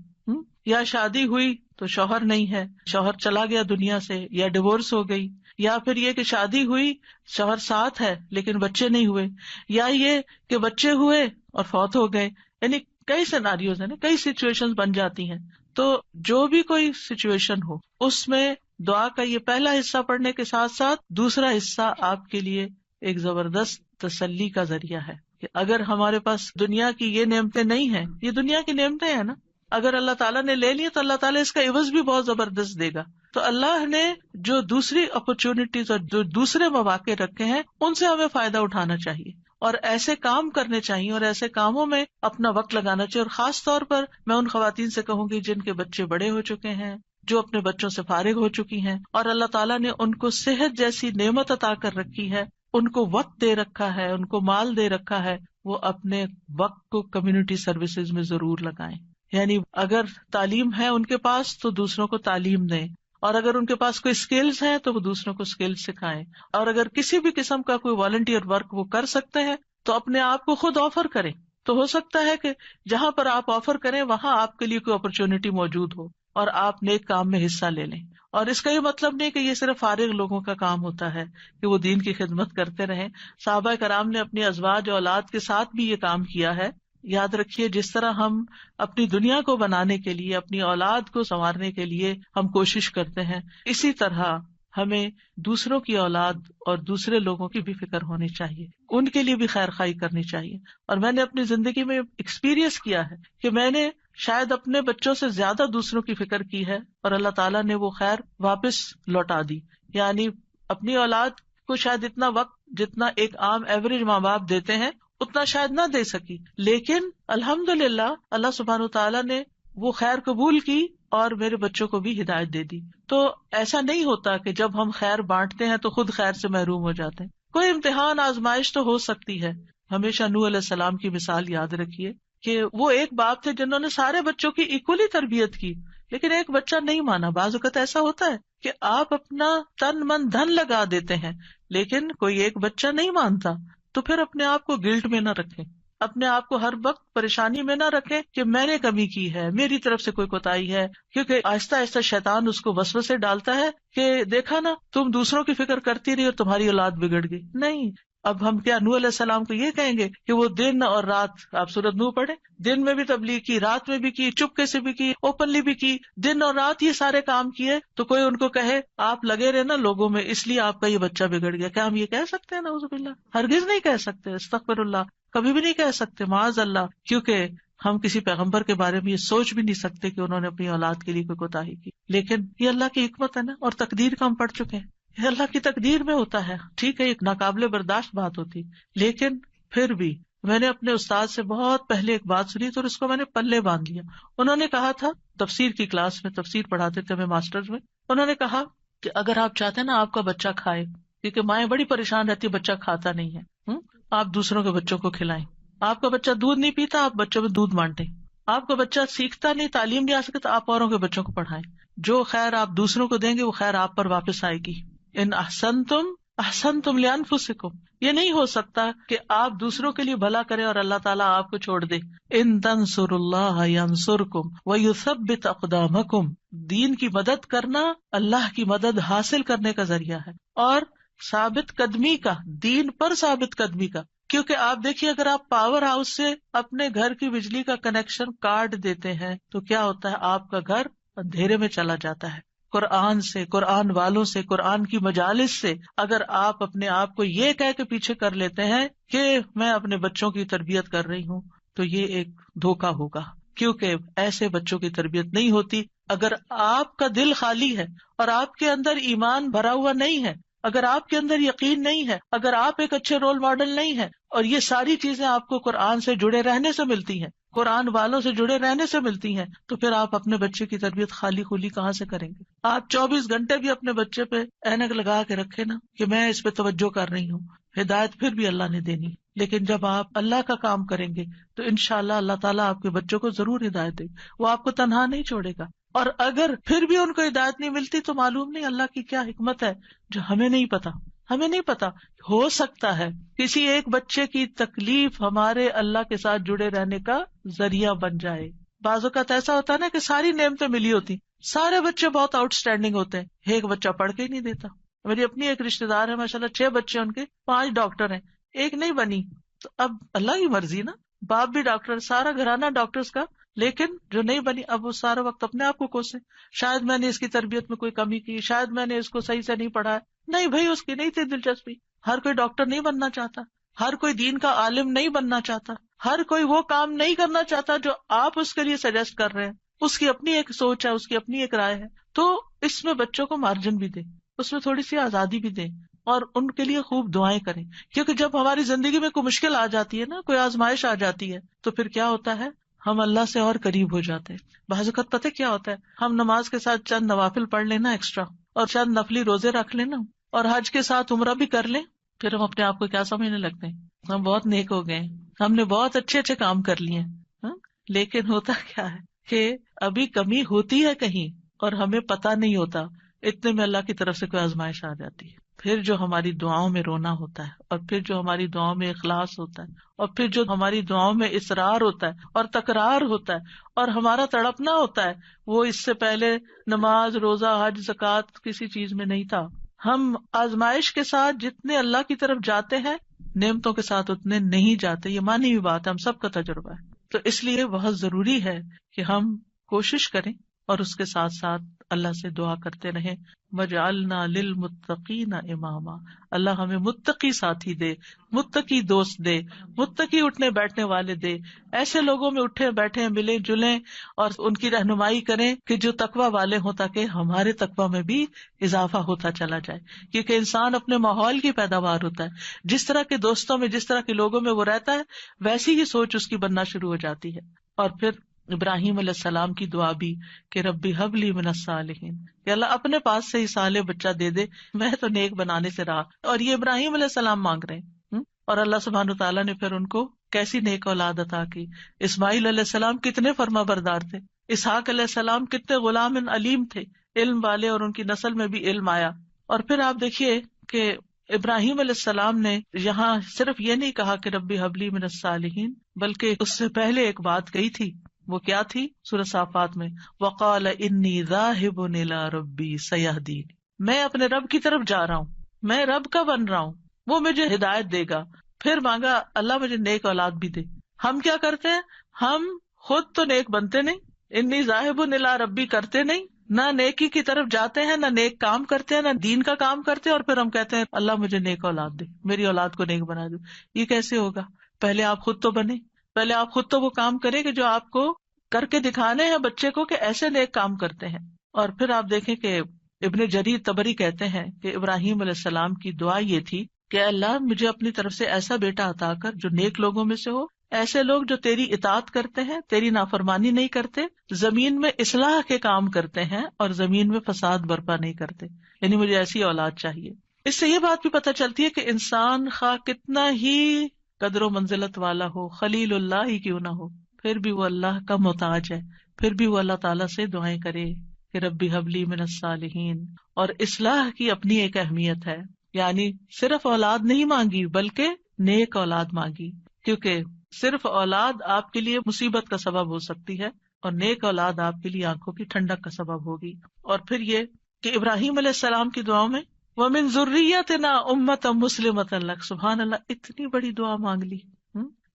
یا شادی ہوئی تو شوہر نہیں ہے، شوہر چلا گیا دنیا سے، یا ڈیورس ہو گئی، یا پھر یہ کہ شادی ہوئی، شوہر ساتھ ہے لیکن بچے نہیں ہوئے، یا یہ کہ بچے ہوئے اور فوت ہو گئے، یعنی کئی سیناریوز ہیں نا، کئی سچویشن بن جاتی ہیں. تو جو بھی کوئی سچویشن ہو اس میں دعا کا یہ پہلا حصہ پڑھنے کے ساتھ ساتھ دوسرا حصہ آپ کے لیے ایک زبردست تسلی کا ذریعہ ہے کہ اگر ہمارے پاس دنیا کی یہ نعمتیں نہیں ہیں، یہ دنیا کی نعمتیں ہیں نا، اگر اللہ تعالیٰ نے لے لی تو اللہ تعالیٰ اس کا عوض بھی بہت زبردست دے گا. تو اللہ نے جو دوسری اپرچونٹیز اور جو دوسرے مواقع رکھے ہیں ان سے ہمیں فائدہ اٹھانا چاہیے اور ایسے کام کرنے چاہیے اور ایسے کاموں میں اپنا وقت لگانا چاہیے. اور خاص طور پر میں ان خواتین سے کہوں گی جن کے بچے بڑے ہو چکے ہیں، جو اپنے بچوں سے فارغ ہو چکی ہیں اور اللہ تعالیٰ نے ان کو صحت جیسی نعمت عطا کر رکھی ہے، ان کو وقت دے رکھا ہے، ان کو مال دے رکھا ہے، وہ اپنے وقت کو کمیونٹی سروسز میں ضرور لگائیں. یعنی اگر تعلیم ہے ان کے پاس تو دوسروں کو تعلیم دیں، اور اگر ان کے پاس کوئی اسکلز ہیں تو وہ دوسروں کو اسکلز سکھائیں، اور اگر کسی بھی قسم کا کوئی والنٹیئر ورک وہ کر سکتے ہیں تو اپنے آپ کو خود آفر کریں. تو ہو سکتا ہے کہ جہاں پر آپ آفر کریں وہاں آپ کے لیے کوئی اپرچونٹی موجود ہو اور آپ نیک کام میں حصہ لے لیں. اور اس کا یہ مطلب نہیں کہ یہ صرف فارغ لوگوں کا کام ہوتا ہے کہ وہ دین کی خدمت کرتے رہیں. صحابہ کرام نے اپنی ازواج اولاد کے ساتھ بھی یہ کام کیا ہے. یاد رکھیے جس طرح ہم اپنی دنیا کو بنانے کے لیے، اپنی اولاد کو سنوارنے کے لیے ہم کوشش کرتے ہیں، اسی طرح ہمیں دوسروں کی اولاد اور دوسرے لوگوں کی بھی فکر ہونی چاہیے، ان کے لیے بھی خیر خواہی کرنی چاہیے. اور میں نے اپنی زندگی میں ایکسپیرئنس کیا ہے کہ میں نے شاید اپنے بچوں سے زیادہ دوسروں کی فکر کی ہے اور اللہ تعالیٰ نے وہ خیر واپس لوٹا دی. یعنی اپنی اولاد کو شاید اتنا وقت جتنا ایک عام ایوریج ماں باپ دیتے ہیں اتنا شاید نہ دے سکی، لیکن الحمدللہ اللہ سبحانہ وتعالیٰ نے وہ خیر قبول کی اور میرے بچوں کو بھی ہدایت دے دی. تو ایسا نہیں ہوتا کہ جب ہم خیر بانٹتے ہیں تو خود خیر سے محروم ہو جاتے ہیں. کوئی امتحان آزمائش تو ہو سکتی ہے. ہمیشہ نوح علیہ السلام کی مثال یاد رکھیے کہ وہ ایک باپ تھے جنہوں نے سارے بچوں کی ایکولی تربیت کی، لیکن ایک بچہ نہیں مانا. بعض اوقات ایسا ہوتا ہے کہ آپ اپنا تن من دھن لگا دیتے ہیں لیکن کوئی ایک بچہ نہیں مانتا، تو پھر اپنے آپ کو گلٹ میں نہ رکھیں، اپنے آپ کو ہر وقت پریشانی میں نہ رکھیں کہ میں نے کمی کی ہے، میری طرف سے کوئی کوتاہی ہے. کیونکہ آہستہ آہستہ شیطان اس کو وسوسے ڈالتا ہے کہ دیکھا نا تم دوسروں کی فکر کرتی رہی اور تمہاری اولاد بگڑ گئی. نہیں، اب ہم کیا نوح علیہ السلام کو یہ کہیں گے کہ وہ دن اور رات، آپ سورۃ نوح پڑھیں، دن میں بھی تبلیغ کی، رات میں بھی کی، چپکے سے بھی کی، اوپنلی بھی کی، دن اور رات یہ سارے کام کیے. تو کوئی ان کو کہے آپ لگے رہے نا لوگوں میں اس لیے آپ کا یہ بچہ بگڑ گیا، کیا ہم یہ کہہ سکتے ہیں؟ نعوذ باللہ، ہرگز نہیں کہہ سکتے، استغفر اللہ، کبھی بھی نہیں کہہ سکتے، معاذ اللہ. کیونکہ ہم کسی پیغمبر کے بارے میں یہ سوچ بھی نہیں سکتے کہ انہوں نے اپنی اولاد کے لیے کوئی کوتاہی کی. لیکن یہ اللہ کی حکمت ہے نا، اور تقدیر کا ہم پڑھ چکے ہیں، یہ اللہ کی تقدیر میں ہوتا ہے. ٹھیک ہے ایک ناقابل برداشت بات ہوتی، لیکن پھر بھی میں نے اپنے استاد سے بہت پہلے ایک بات سنی تو اس کو میں نے پلے باندھ لیا. انہوں نے کہا تھا، تفسیر کی کلاس میں تفسیر پڑھاتے تھے ہمیں ماسٹرز میں، انہوں نے کہا کہ اگر آپ چاہتے ہیں نا آپ کا بچہ کھائے، کیونکہ مائیں بڑی پریشان رہتی ہے بچہ کھاتا نہیں ہے، آپ دوسروں کے بچوں کو کھلائیں. آپ کا بچہ دودھ نہیں پیتا، آپ بچوں میں دودھ بانٹیں. آپ کا بچہ سیکھتا نہیں، تعلیم نہیں آ سکتا، آپ اوروں کے بچوں کو پڑھائیں. جو خیر آپ دوسروں کو دیں گے وہ خیر آپ پر واپس آئے گی. ان احسنتم احسنتم لانفسکم، یہ نہیں ہو سکتا کہ آپ دوسروں کے لیے بھلا کریں اور اللہ تعالیٰ آپ کو چھوڑ دے. ان تنصروا اللہ ینصرکم ویثبت اقدامکم، دین کی مدد کرنا اللہ کی مدد حاصل کرنے کا ذریعہ ہے اور ثابت قدمی کا، دین پر ثابت قدمی کا. کیونکہ آپ دیکھیے اگر آپ پاور ہاؤس سے اپنے گھر کی بجلی کا کنیکشن کاٹ دیتے ہیں تو کیا ہوتا ہے، آپ کا گھر اندھیرے میں چلا جاتا ہے. قرآن سے، قرآن والوں سے، قرآن کی مجالس سے اگر آپ اپنے آپ کو یہ کہہ کے پیچھے کر لیتے ہیں کہ میں اپنے بچوں کی تربیت کر رہی ہوں تو یہ ایک دھوکا ہوگا، کیونکہ ایسے بچوں کی تربیت نہیں ہوتی. اگر آپ کا دل خالی ہے اور آپ کے اندر ایمان بھرا ہوا نہیں ہے، اگر آپ کے اندر یقین نہیں ہے، اگر آپ ایک اچھے رول ماڈل نہیں ہیں، اور یہ ساری چیزیں آپ کو قرآن سے جڑے رہنے سے ملتی ہیں، قرآن والوں سے جڑے رہنے سے ملتی ہیں، تو پھر آپ اپنے بچے کی تربیت خالی خولی کہاں سے کریں گے؟ آپ 24 گھنٹے بھی اپنے بچے پہ اینک لگا کے رکھے نا کہ میں اس پہ توجہ کر رہی ہوں، ہدایت پھر بھی اللہ نے دینی. لیکن جب آپ اللہ کا کام کریں گے تو انشاءاللہ اللہ تعالیٰ آپ کے بچوں کو ضرور ہدایت دے، وہ آپ کو تنہا نہیں چھوڑے گا. اور اگر پھر بھی ان کو ہدایت نہیں ملتی تو معلوم نہیں اللہ کی کیا حکمت ہے جو ہمیں نہیں پتا. ہمیں نہیں پتا، ہو سکتا ہے کسی ایک بچے کی تکلیف ہمارے اللہ کے ساتھ جڑے رہنے کا ذریعہ بن جائے. بعض اوقات ایسا ہوتا ہے نا کہ ساری نعمتیں ملی ہوتی سارے بچے بہت آؤٹ اسٹینڈنگ ہوتے ہیں، ایک بچہ پڑھ کے ہی نہیں دیتا. میری اپنی ایک رشتے دار ہے ماشاءاللہ، 6 بچے ان کے، 5 ڈاکٹر ہیں، ایک نہیں بنی. تو اب اللہ کی مرضی نا، باپ بھی ڈاکٹر، سارا گھرانہ ڈاکٹرز کا، لیکن جو نہیں بنی اب وہ سارا وقت اپنے آپ کو کوسے، شاید میں نے اس کی تربیت میں کوئی کمی کی، شاید میں نے اس کو صحیح سے نہیں پڑھایا. نہیں بھائی، اس کی نہیں تھی دلچسپی. ہر کوئی ڈاکٹر نہیں بننا چاہتا، ہر کوئی دین کا عالم نہیں بننا چاہتا، ہر کوئی وہ کام نہیں کرنا چاہتا جو آپ اس کے لیے سجیسٹ کر رہے ہیں. اس کی اپنی ایک سوچ ہے، اس کی اپنی ایک رائے ہے. تو اس میں بچوں کو مارجن بھی دیں، اس میں تھوڑی سی آزادی بھی دیں، اور ان کے لیے خوب دعائیں کریں. کیونکہ جب ہماری زندگی میں کوئی مشکل آ جاتی ہے نا، کوئی آزمائش آ جاتی ہے، تو پھر کیا ہوتا ہے، ہم اللہ سے اور قریب ہو جاتے ہیں. بعض اوقات پتہ کیا ہوتا ہے، ہم نماز کے ساتھ چند نوافل پڑھ لینا ایکسٹرا، اور چند نفلی روزے رکھ لینا، اور حج کے ساتھ عمرہ بھی کر لیں، پھر ہم اپنے آپ کو کیا سمجھنے لگتے ہیں، ہم بہت نیک ہو گئے ہیں، ہم نے بہت اچھے اچھے کام کر لیے ہیں. لیکن ہوتا کیا ہے کہ ابھی کمی ہوتی ہے کہیں اور ہمیں پتہ نہیں ہوتا، اتنے میں اللہ کی طرف سے کوئی آزمائش آ جاتی ہے. پھر جو ہماری دعاؤں میں رونا ہوتا ہے، اور پھر جو ہماری دعاؤں میں اخلاص ہوتا ہے، اور پھر جو ہماری دعاؤں میں اصرار ہوتا ہے اور تکرار ہوتا ہے اور ہمارا تڑپنا ہوتا ہے، وہ اس سے پہلے نماز، روزہ، حج، زکوٰۃ کسی چیز میں نہیں تھا. ہم آزمائش کے ساتھ جتنے اللہ کی طرف جاتے ہیں، نعمتوں کے ساتھ اتنے نہیں جاتے. یہ مانی ہوئی بات ہے، ہم سب کا تجربہ ہے. تو اس لیے بہت ضروری ہے کہ ہم کوشش کریں اور اس کے ساتھ ساتھ اللہ سے دعا کرتے رہیں، وَجْعَلْنَا لِلْمُتَّقِينَ إِمَامًا. اللہ ہمیں متقی ساتھی دے، متقی دوست دے، متقی اٹھنے بیٹھنے والے دے. ایسے لوگوں میں اٹھے بیٹھے ملیں جلیں اور ان کی رہنمائی کریں کہ جو تقوی والے ہوں، تاکہ ہمارے تقوی میں بھی اضافہ ہوتا چلا جائے. کیونکہ انسان اپنے ماحول کی پیداوار ہوتا ہے، جس طرح کے دوستوں میں، جس طرح کے لوگوں میں وہ رہتا ہے، ویسی ہی سوچ اس کی بننا شروع ہو جاتی ہے. اور پھر ابراہیم علیہ السلام کی دعا بھی کہ ربی ہب لی من الصالحین، کہ اللہ اپنے پاس سے ہی صالح بچہ دے دے، میں تو نیک بنانے سے رہا. اور یہ ابراہیم علیہ السلام مانگ رہے ہیں، اور اللہ سبحانہ تعالیٰ نے پھر ان کو کیسی نیک اولاد عطا کی. اسماعیل علیہ السلام کتنے فرما بردار تھے، اسحاق علیہ السلام کتنے غلام علیم تھے، علم والے، اور ان کی نسل میں بھی علم آیا. اور پھر آپ دیکھیے کہ ابراہیم علیہ السلام نے یہاں صرف یہ نہیں کہا کہ ربی حبلی من الصالحین، بلکہ اس سے پہلے ایک بات کہی تھی. وہ کیا تھی؟ سورہ صافات میں وقال انی ذاہب الی ربی سیہدین، میں اپنے رب کی طرف جا رہا ہوں، میں رب کا بن رہا ہوں، وہ مجھے ہدایت دے گا. پھر مانگا اللہ مجھے نیک اولاد بھی دے. ہم کیا کرتے ہیں، ہم خود تو نیک بنتے نہیں، انی ذاہب الی ربی کرتے نہیں، نہ نیکی کی طرف جاتے ہیں، نہ نیک کام کرتے ہیں، نہ دین کا کام کرتے ہیں، اور پھر ہم کہتے ہیں اللہ مجھے نیک اولاد دے، میری اولاد کو نیک بنا دو. یہ کیسے ہوگا؟ پہلے آپ خود تو بنے، پہلے آپ خود تو وہ کام کریں کہ جو آپ کو کر کے دکھانے ہیں بچے کو کہ ایسے نیک کام کرتے ہیں. اور پھر آپ دیکھیں کہ ابن جریر طبری کہتے ہیں کہ ابراہیم علیہ السلام کی دعا یہ تھی کہ اللہ مجھے اپنی طرف سے ایسا بیٹا عطا کر جو نیک لوگوں میں سے ہو، ایسے لوگ جو تیری اطاعت کرتے ہیں، تیری نافرمانی نہیں کرتے، زمین میں اصلاح کے کام کرتے ہیں اور زمین میں فساد برپا نہیں کرتے. یعنی مجھے ایسی اولاد چاہیے. اس سے یہ بات بھی پتہ چلتی ہے کہ انسان خواہ کتنا ہی قدر و منزلت والا ہو، خلیل اللہ ہی کیوں نہ ہو، پھر بھی وہ اللہ کا محتاج ہے، پھر بھی وہ اللہ تعالیٰ سے دعائیں کرے کہ ربی حبلی من الصالحین. اور اصلاح کی اپنی ایک اہمیت ہے، یعنی صرف اولاد نہیں مانگی بلکہ نیک اولاد مانگی، کیونکہ صرف اولاد آپ کے لیے مصیبت کا سبب ہو سکتی ہے، اور نیک اولاد آپ کے لیے آنکھوں کی ٹھنڈک کا سبب ہوگی. اور پھر یہ کہ ابراہیم علیہ السلام کی دعاؤں میں وَمِن ذُرِّيَّتِنَا أُمَّةً مُسْلِمَةً لَكَ، سبحان اللہ، اتنی بڑی دعا مانگ لی.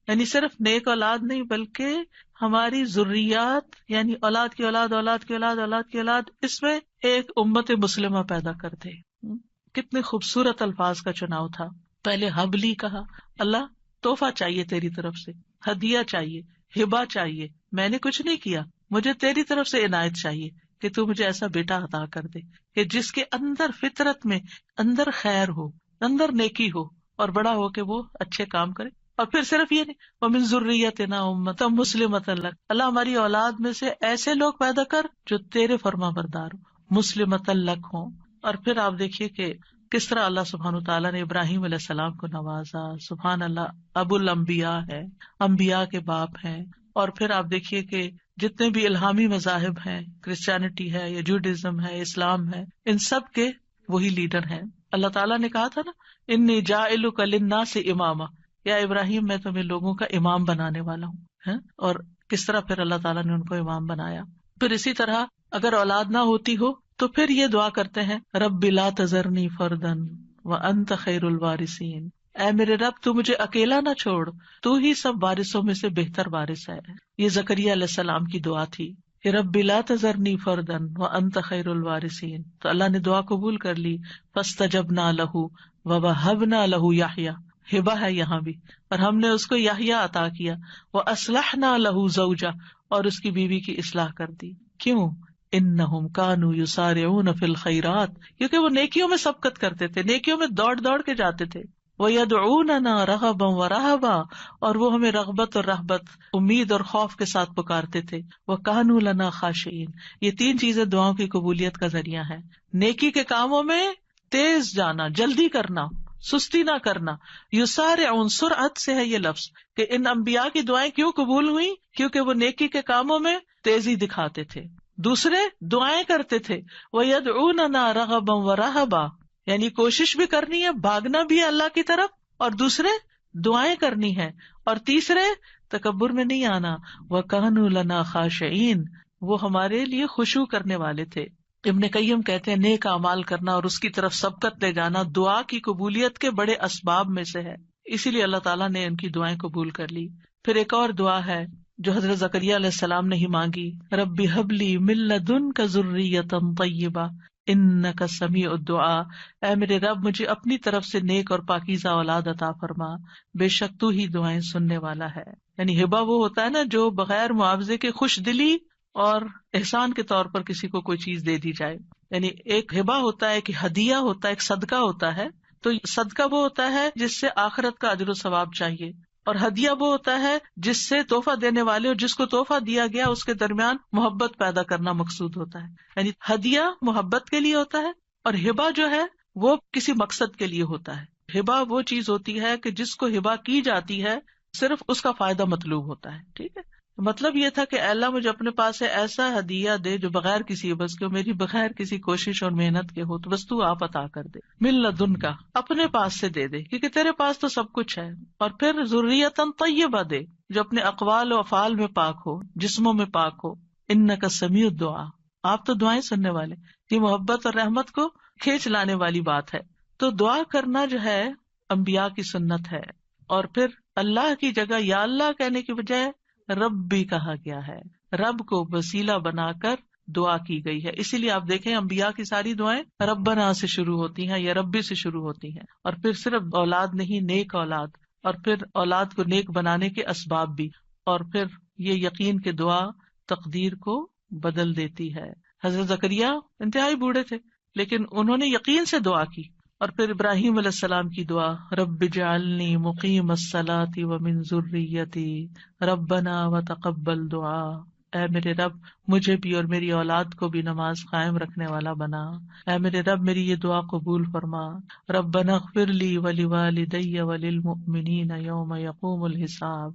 یعنی صرف نیک اولاد نہیں بلکہ ہماری ذریات، یعنی اولاد کی اولاد، اولاد کی اولاد، اولاد کی اولاد، اس میں ایک امت مسلمہ پیدا کر دے. کتنے خوبصورت الفاظ کا چناؤ تھا. پہلے حبلی کہا، اللہ تحفہ چاہیے تیری طرف سے، ہدیہ چاہیے، ہبہ چاہیے، میں نے کچھ نہیں کیا، مجھے تیری طرف سے عنایت چاہیے کہ تو مجھے ایسا بیٹا عطا کر دے کہ جس کے اندر فطرت میں اندر خیر ہو، اندر نیکی ہو، اور بڑا ہو کے وہ اچھے کام کرے. اور پھر صرف یہ نہیں، وَمِن ذُرِّيَّتِنَا أُمَّةً مُسْلِمَةً لَكَ، اللہ ہماری اولاد میں سے ایسے لوگ پیدا کر جو تیرے فرما بردار ہو، مُسْلِمَةً لَكَ ہوں. اور پھر آپ دیکھیے کہ کس طرح اللہ سبحانہ تعالیٰ نے ابراہیم علیہ السلام کو نوازا. سبحان اللہ، ابو الانبیاء ہے، انبیاء کے باپ ہیں. اور پھر آپ دیکھیے کہ جتنے بھی الہامی مذاہب ہیں، کرسچینٹی ہے یا جوڈازم ہے، اسلام ہے، ان سب کے وہی لیڈر ہیں. اللہ تعالیٰ نے کہا تھا نا، انی جاعلک للناس اماما، یا ابراہیم میں تمہیں لوگوں کا امام بنانے والا ہوں. اور کس طرح پھر اللہ تعالیٰ نے ان کو امام بنایا. پھر اسی طرح اگر اولاد نہ ہوتی ہو تو پھر یہ دعا کرتے ہیں رب لا تذرنی فردن وانت خیر الوارثین، اے میرے رب تو مجھے اکیلا نہ چھوڑ، تو ہی سب وارثوں میں سے بہتر وارث ہے۔ یہ زکریا علیہ السلام کی دعا تھی کہ رب لا تذرنی فردن وانت خیر الوارثین، تو اللہ نے دعا قبول کر لی۔ فاستجبنا لہ ووہبنا لہ یحییٰ، ہبہ ہے یہاں بھی، اور ہم نے اس کو یحییٰ عطا کیا۔ واصلحنا لہ زوجہ، اور اس کی بیوی کی اصلاح کر دی۔ کیوں؟ انہم کانوا یسارعون فی الخیرات، کیونکہ وہ نیکیوں میں سبقت کرتے تھے، نیکیوں میں دوڑ دوڑ کے جاتے تھے۔ وَيَدْعُونَنَا رَغَبًا وَرَهَبًا، اور وہ ہمیں رغبت اور رہبت، امید اور خوف کے ساتھ پکارتے تھے۔ وَكَانُوا لَنَا خَاشِعِينَ، یہ تین چیزیں دعاؤں کی قبولیت کا ذریعہ ہے۔ نیکی کے کاموں میں تیز جانا، جلدی کرنا، سستی نہ کرنا۔ یسارعون، سرعت سے ہے یہ لفظ، کہ ان انبیاء کی دعائیں کیوں قبول ہوئی؟ کیونکہ وہ نیکی کے کاموں میں تیزی دکھاتے تھے، دوسرے دعائیں کرتے تھے۔ وَيَدْعُونَنَا رَغَبًا وَرَهَبًا، یعنی کوشش بھی کرنی ہے، بھاگنا بھی ہے اللہ کی طرف، اور دوسرے دعائیں کرنی ہے، اور تیسرے تکبر میں نہیں آنا۔ وَكَانُوا لَنَا خَاشِعِينَ، وہ ہمارے لیے خشوع کرنے والے تھے۔ ابن قیم کہتے ہیں نیک اعمال کرنا اور اس کی طرف سبقت لے جانا دعا کی قبولیت کے بڑے اسباب میں سے ہے، اسی لیے اللہ تعالیٰ نے ان کی دعائیں قبول کر لی۔ پھر ایک اور دعا ہے جو حضرت زکریا علیہ السلام نے ہی مانگی، رب ہب لی من لدنک ذریۃ طیبہ انک سمیع الدعاء، اے میرے رب مجھے اپنی طرف سے نیک اور پاکیزہ اولاد عطا فرما، بے شک تو ہی دعائیں سننے والا ہے۔ یعنی ہبہ وہ ہوتا ہے نا جو بغیر معاوضے کے خوش دلی اور احسان کے طور پر کسی کو کوئی چیز دے دی جائے۔ یعنی ایک ہبہ ہوتا ہے، ایک ہدیہ ہوتا ہے، ایک صدقہ ہوتا ہے۔ تو صدقہ وہ ہوتا ہے جس سے آخرت کا اجر و ثواب چاہیے، اور ہدیہ وہ ہوتا ہے جس سے تحفہ دینے والے اور جس کو تحفہ دیا گیا اس کے درمیان محبت پیدا کرنا مقصود ہوتا ہے۔ یعنی ہدیہ محبت کے لیے ہوتا ہے، اور ہبہ جو ہے وہ کسی مقصد کے لیے ہوتا ہے۔ ہبہ وہ چیز ہوتی ہے کہ جس کو ہبہ کی جاتی ہے صرف اس کا فائدہ مطلوب ہوتا ہے، ٹھیک ہے۔ مطلب یہ تھا کہ اے اللہ مجھے اپنے پاس سے ایسا ہدیہ دے جو بغیر کسی عوض کے، میری بغیر کسی کوشش اور محنت کے ہو، تو بس تو آپ عطا کر دے۔ من لدن کا، اپنے پاس سے دے دے، کیونکہ تیرے پاس تو سب کچھ ہے۔ اور پھر ذریۃ طیبہ دے، جو اپنے اقوال و افعال میں پاک ہو، جسموں میں پاک ہو۔ انک سمیع الدعاء، آپ تو دعائیں سننے والے۔ یہ محبت اور رحمت کو کھینچ لانے والی بات ہے۔ تو دعا کرنا جو ہے انبیاء کی سنت ہے، اور پھر اللہ کی جگہ یا اللہ کہنے کی بجائے رب بھی کہا گیا ہے، رب کو وسیلہ بنا کر دعا کی گئی ہے۔ اسی لیے آپ دیکھیں انبیاء کی ساری دعائیں ربنا سے شروع ہوتی ہیں یا ربی سے شروع ہوتی ہیں، اور پھر صرف اولاد نہیں، نیک اولاد، اور پھر اولاد کو نیک بنانے کے اسباب بھی، اور پھر یہ یقین کہ دعا تقدیر کو بدل دیتی ہے۔ حضرت زکریا انتہائی بوڑھے تھے لیکن انہوں نے یقین سے دعا کی۔ اور پھر ابراہیم علیہ السلام کی دعا، رب اجعلنی مقیم الصلاۃ ومن ذریتی ربنا وتقبل دعا، اے میرے رب مجھے بھی اور میری اولاد کو بھی نماز قائم رکھنے والا بنا، اے میرے رب میری یہ دعا قبول فرما۔ ربنا اغفر لی ولوالدی وللمؤمنین یوم یقوم الحساب،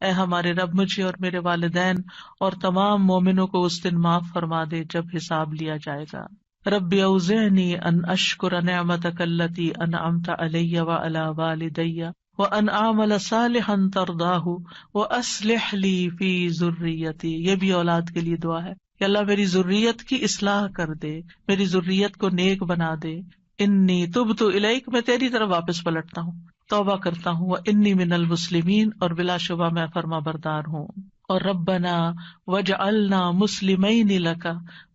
اے ہمارے رب مجھے اور میرے والدین اور تمام مومنوں کو اس دن معاف فرما دے جب حساب لیا جائے گا۔ رب اوزعنی ان اشکر نعمتک التی انعمت علی وعلی والدی وان اعمل صالحا ترضاہ واصلح لی فی ذریتی، یہ بھی اولاد کے لیے دعا ہے کہ اللہ میری ذریت کی اصلاح کر دے، میری ذریت کو نیک بنا دے۔ انی تبت الیک، میں تیری طرف واپس پلٹتا ہوں، توبہ کرتا ہوں۔ وانی من المسلمین، اور بلا شبہ میں فرما بردار ہوں۔ اور ربنا وجعلنا مسلمین لک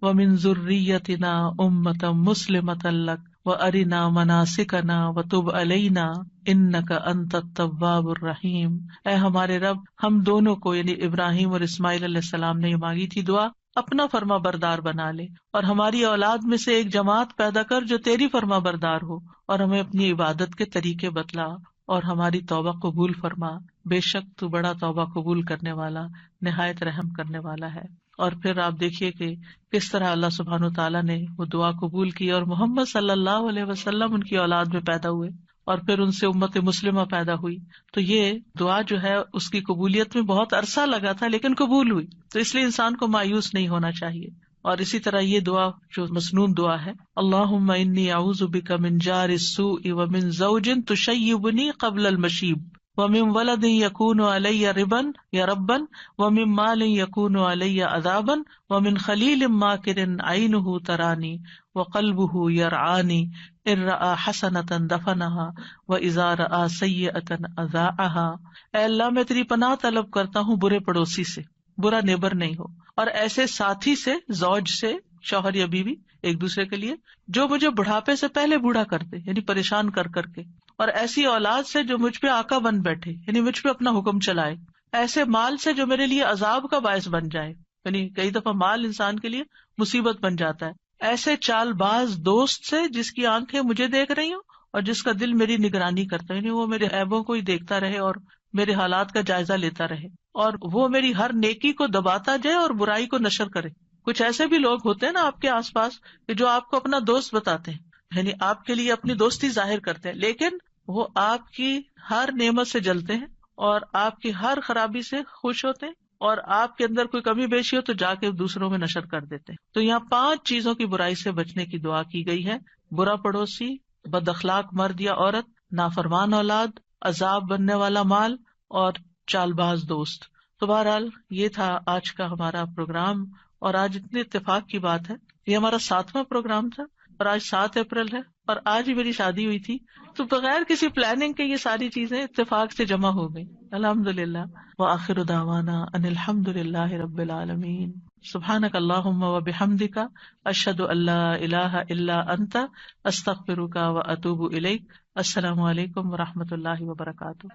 ومن ذریتنا امۃ مسلمۃ لک وارنا مناسکنا وتب علینا انک انت التواب الرحیم، اے ہمارے رب ہم دونوں کو، یعنی ابراہیم اور اسماعیل علیہ السلام نے مانگی تھی دعا، اپنا فرما بردار بنا لے، اور ہماری اولاد میں سے ایک جماعت پیدا کر جو تیری فرما بردار ہو، اور ہمیں اپنی عبادت کے طریقے بتلا، اور ہماری توبہ قبول فرما، بے شک تو بڑا توبہ قبول کرنے والا، نہایت رحم کرنے والا ہے۔ اور پھر آپ دیکھیے کہ کس طرح اللہ سبحانہ تعالیٰ نے وہ دعا قبول کی، اور محمد صلی اللہ علیہ وسلم ان کی اولاد میں پیدا ہوئے، اور پھر ان سے امت مسلمہ پیدا ہوئی۔ تو یہ دعا جو ہے اس کی قبولیت میں بہت عرصہ لگا تھا لیکن قبول ہوئی، تو اس لیے انسان کو مایوس نہیں ہونا چاہیے۔ اور اسی طرح یہ دعا جو مسنون دعا ہے، اللہم انی اعوذ بک من جار السوء ومن زوج تشیبنی قبل المشیب، ومن ولد یکون علی ربن یا ربن ومن مال یکون علی عذابا ومن خلیل ماکر عینہ ترانی وقلبہ یرعانی ان رأى حسنۃ دفنها واذا رأى سیئۃ اذاعها۔ اے اللہ میں تیری پناہ طلب کرتا ہوں برے پڑوسی سے، برا نیبر نہیں ہو، اور ایسے ساتھی سے، زوج سے، شوہر یا بیوی ایک دوسرے کے لیے، جو مجھے بڑھاپے سے پہلے بوڑھا کر دے، یعنی پریشان کر کر کے، اور ایسی اولاد سے جو مجھ پہ آقا بن بیٹھے، یعنی مجھ پہ اپنا حکم چلائے، ایسے مال سے جو میرے لیے عذاب کا باعث بن جائے، یعنی کئی دفعہ مال انسان کے لیے مصیبت بن جاتا ہے، ایسے چال باز دوست سے جس کی آنکھیں مجھے دیکھ رہی ہوں اور جس کا دل میری نگرانی کرتا ہے، یعنی وہ میرے عیبوں کو ہی دیکھتا رہے اور میرے حالات کا جائزہ لیتا رہے، اور وہ میری ہر نیکی کو دباتا جائے اور برائی کو نشر کرے۔ کچھ ایسے بھی لوگ ہوتے ہیں نا آپ کے آس پاس کہ جو آپ کو اپنا دوست بتاتے ہیں، یعنی آپ کے لیے اپنی دوستی ظاہر کرتے ہیں، لیکن وہ آپ کی ہر نعمت سے جلتے ہیں اور آپ کی ہر خرابی سے خوش ہوتے ہیں، اور آپ کے اندر کوئی کمی بیشی ہو تو جا کے دوسروں میں نشر کر دیتے ہیں۔ تو یہاں 5 چیزوں کی برائی سے بچنے کی دعا کی گئی ہے: برا پڑوسی، بد اخلاق مرد یا عورت، نافرمان اولاد، عذاب بننے والا مال، اور چال باز دوست۔ تو بہرحال یہ تھا آج کا ہمارا پروگرام، اور آج اتنے اتفاق کی بات ہے، یہ ہمارا 7واں پروگرام تھا، اور آج 7 اپریل ہے، اور آج ہی میری شادی ہوئی تھی، تو بغیر کسی پلاننگ کے یہ ساری چیزیں اتفاق سے جمع ہو گئی، الحمدللہ۔ وآخر دعوانا ان الحمدللہ رب العالمین۔ سبحانک اللہم وبحمدک، اشہد ان لا الہ الا انت، استغفرک واتوب الیک۔ السلام علیکم ورحمۃ اللہ وبرکاتہ۔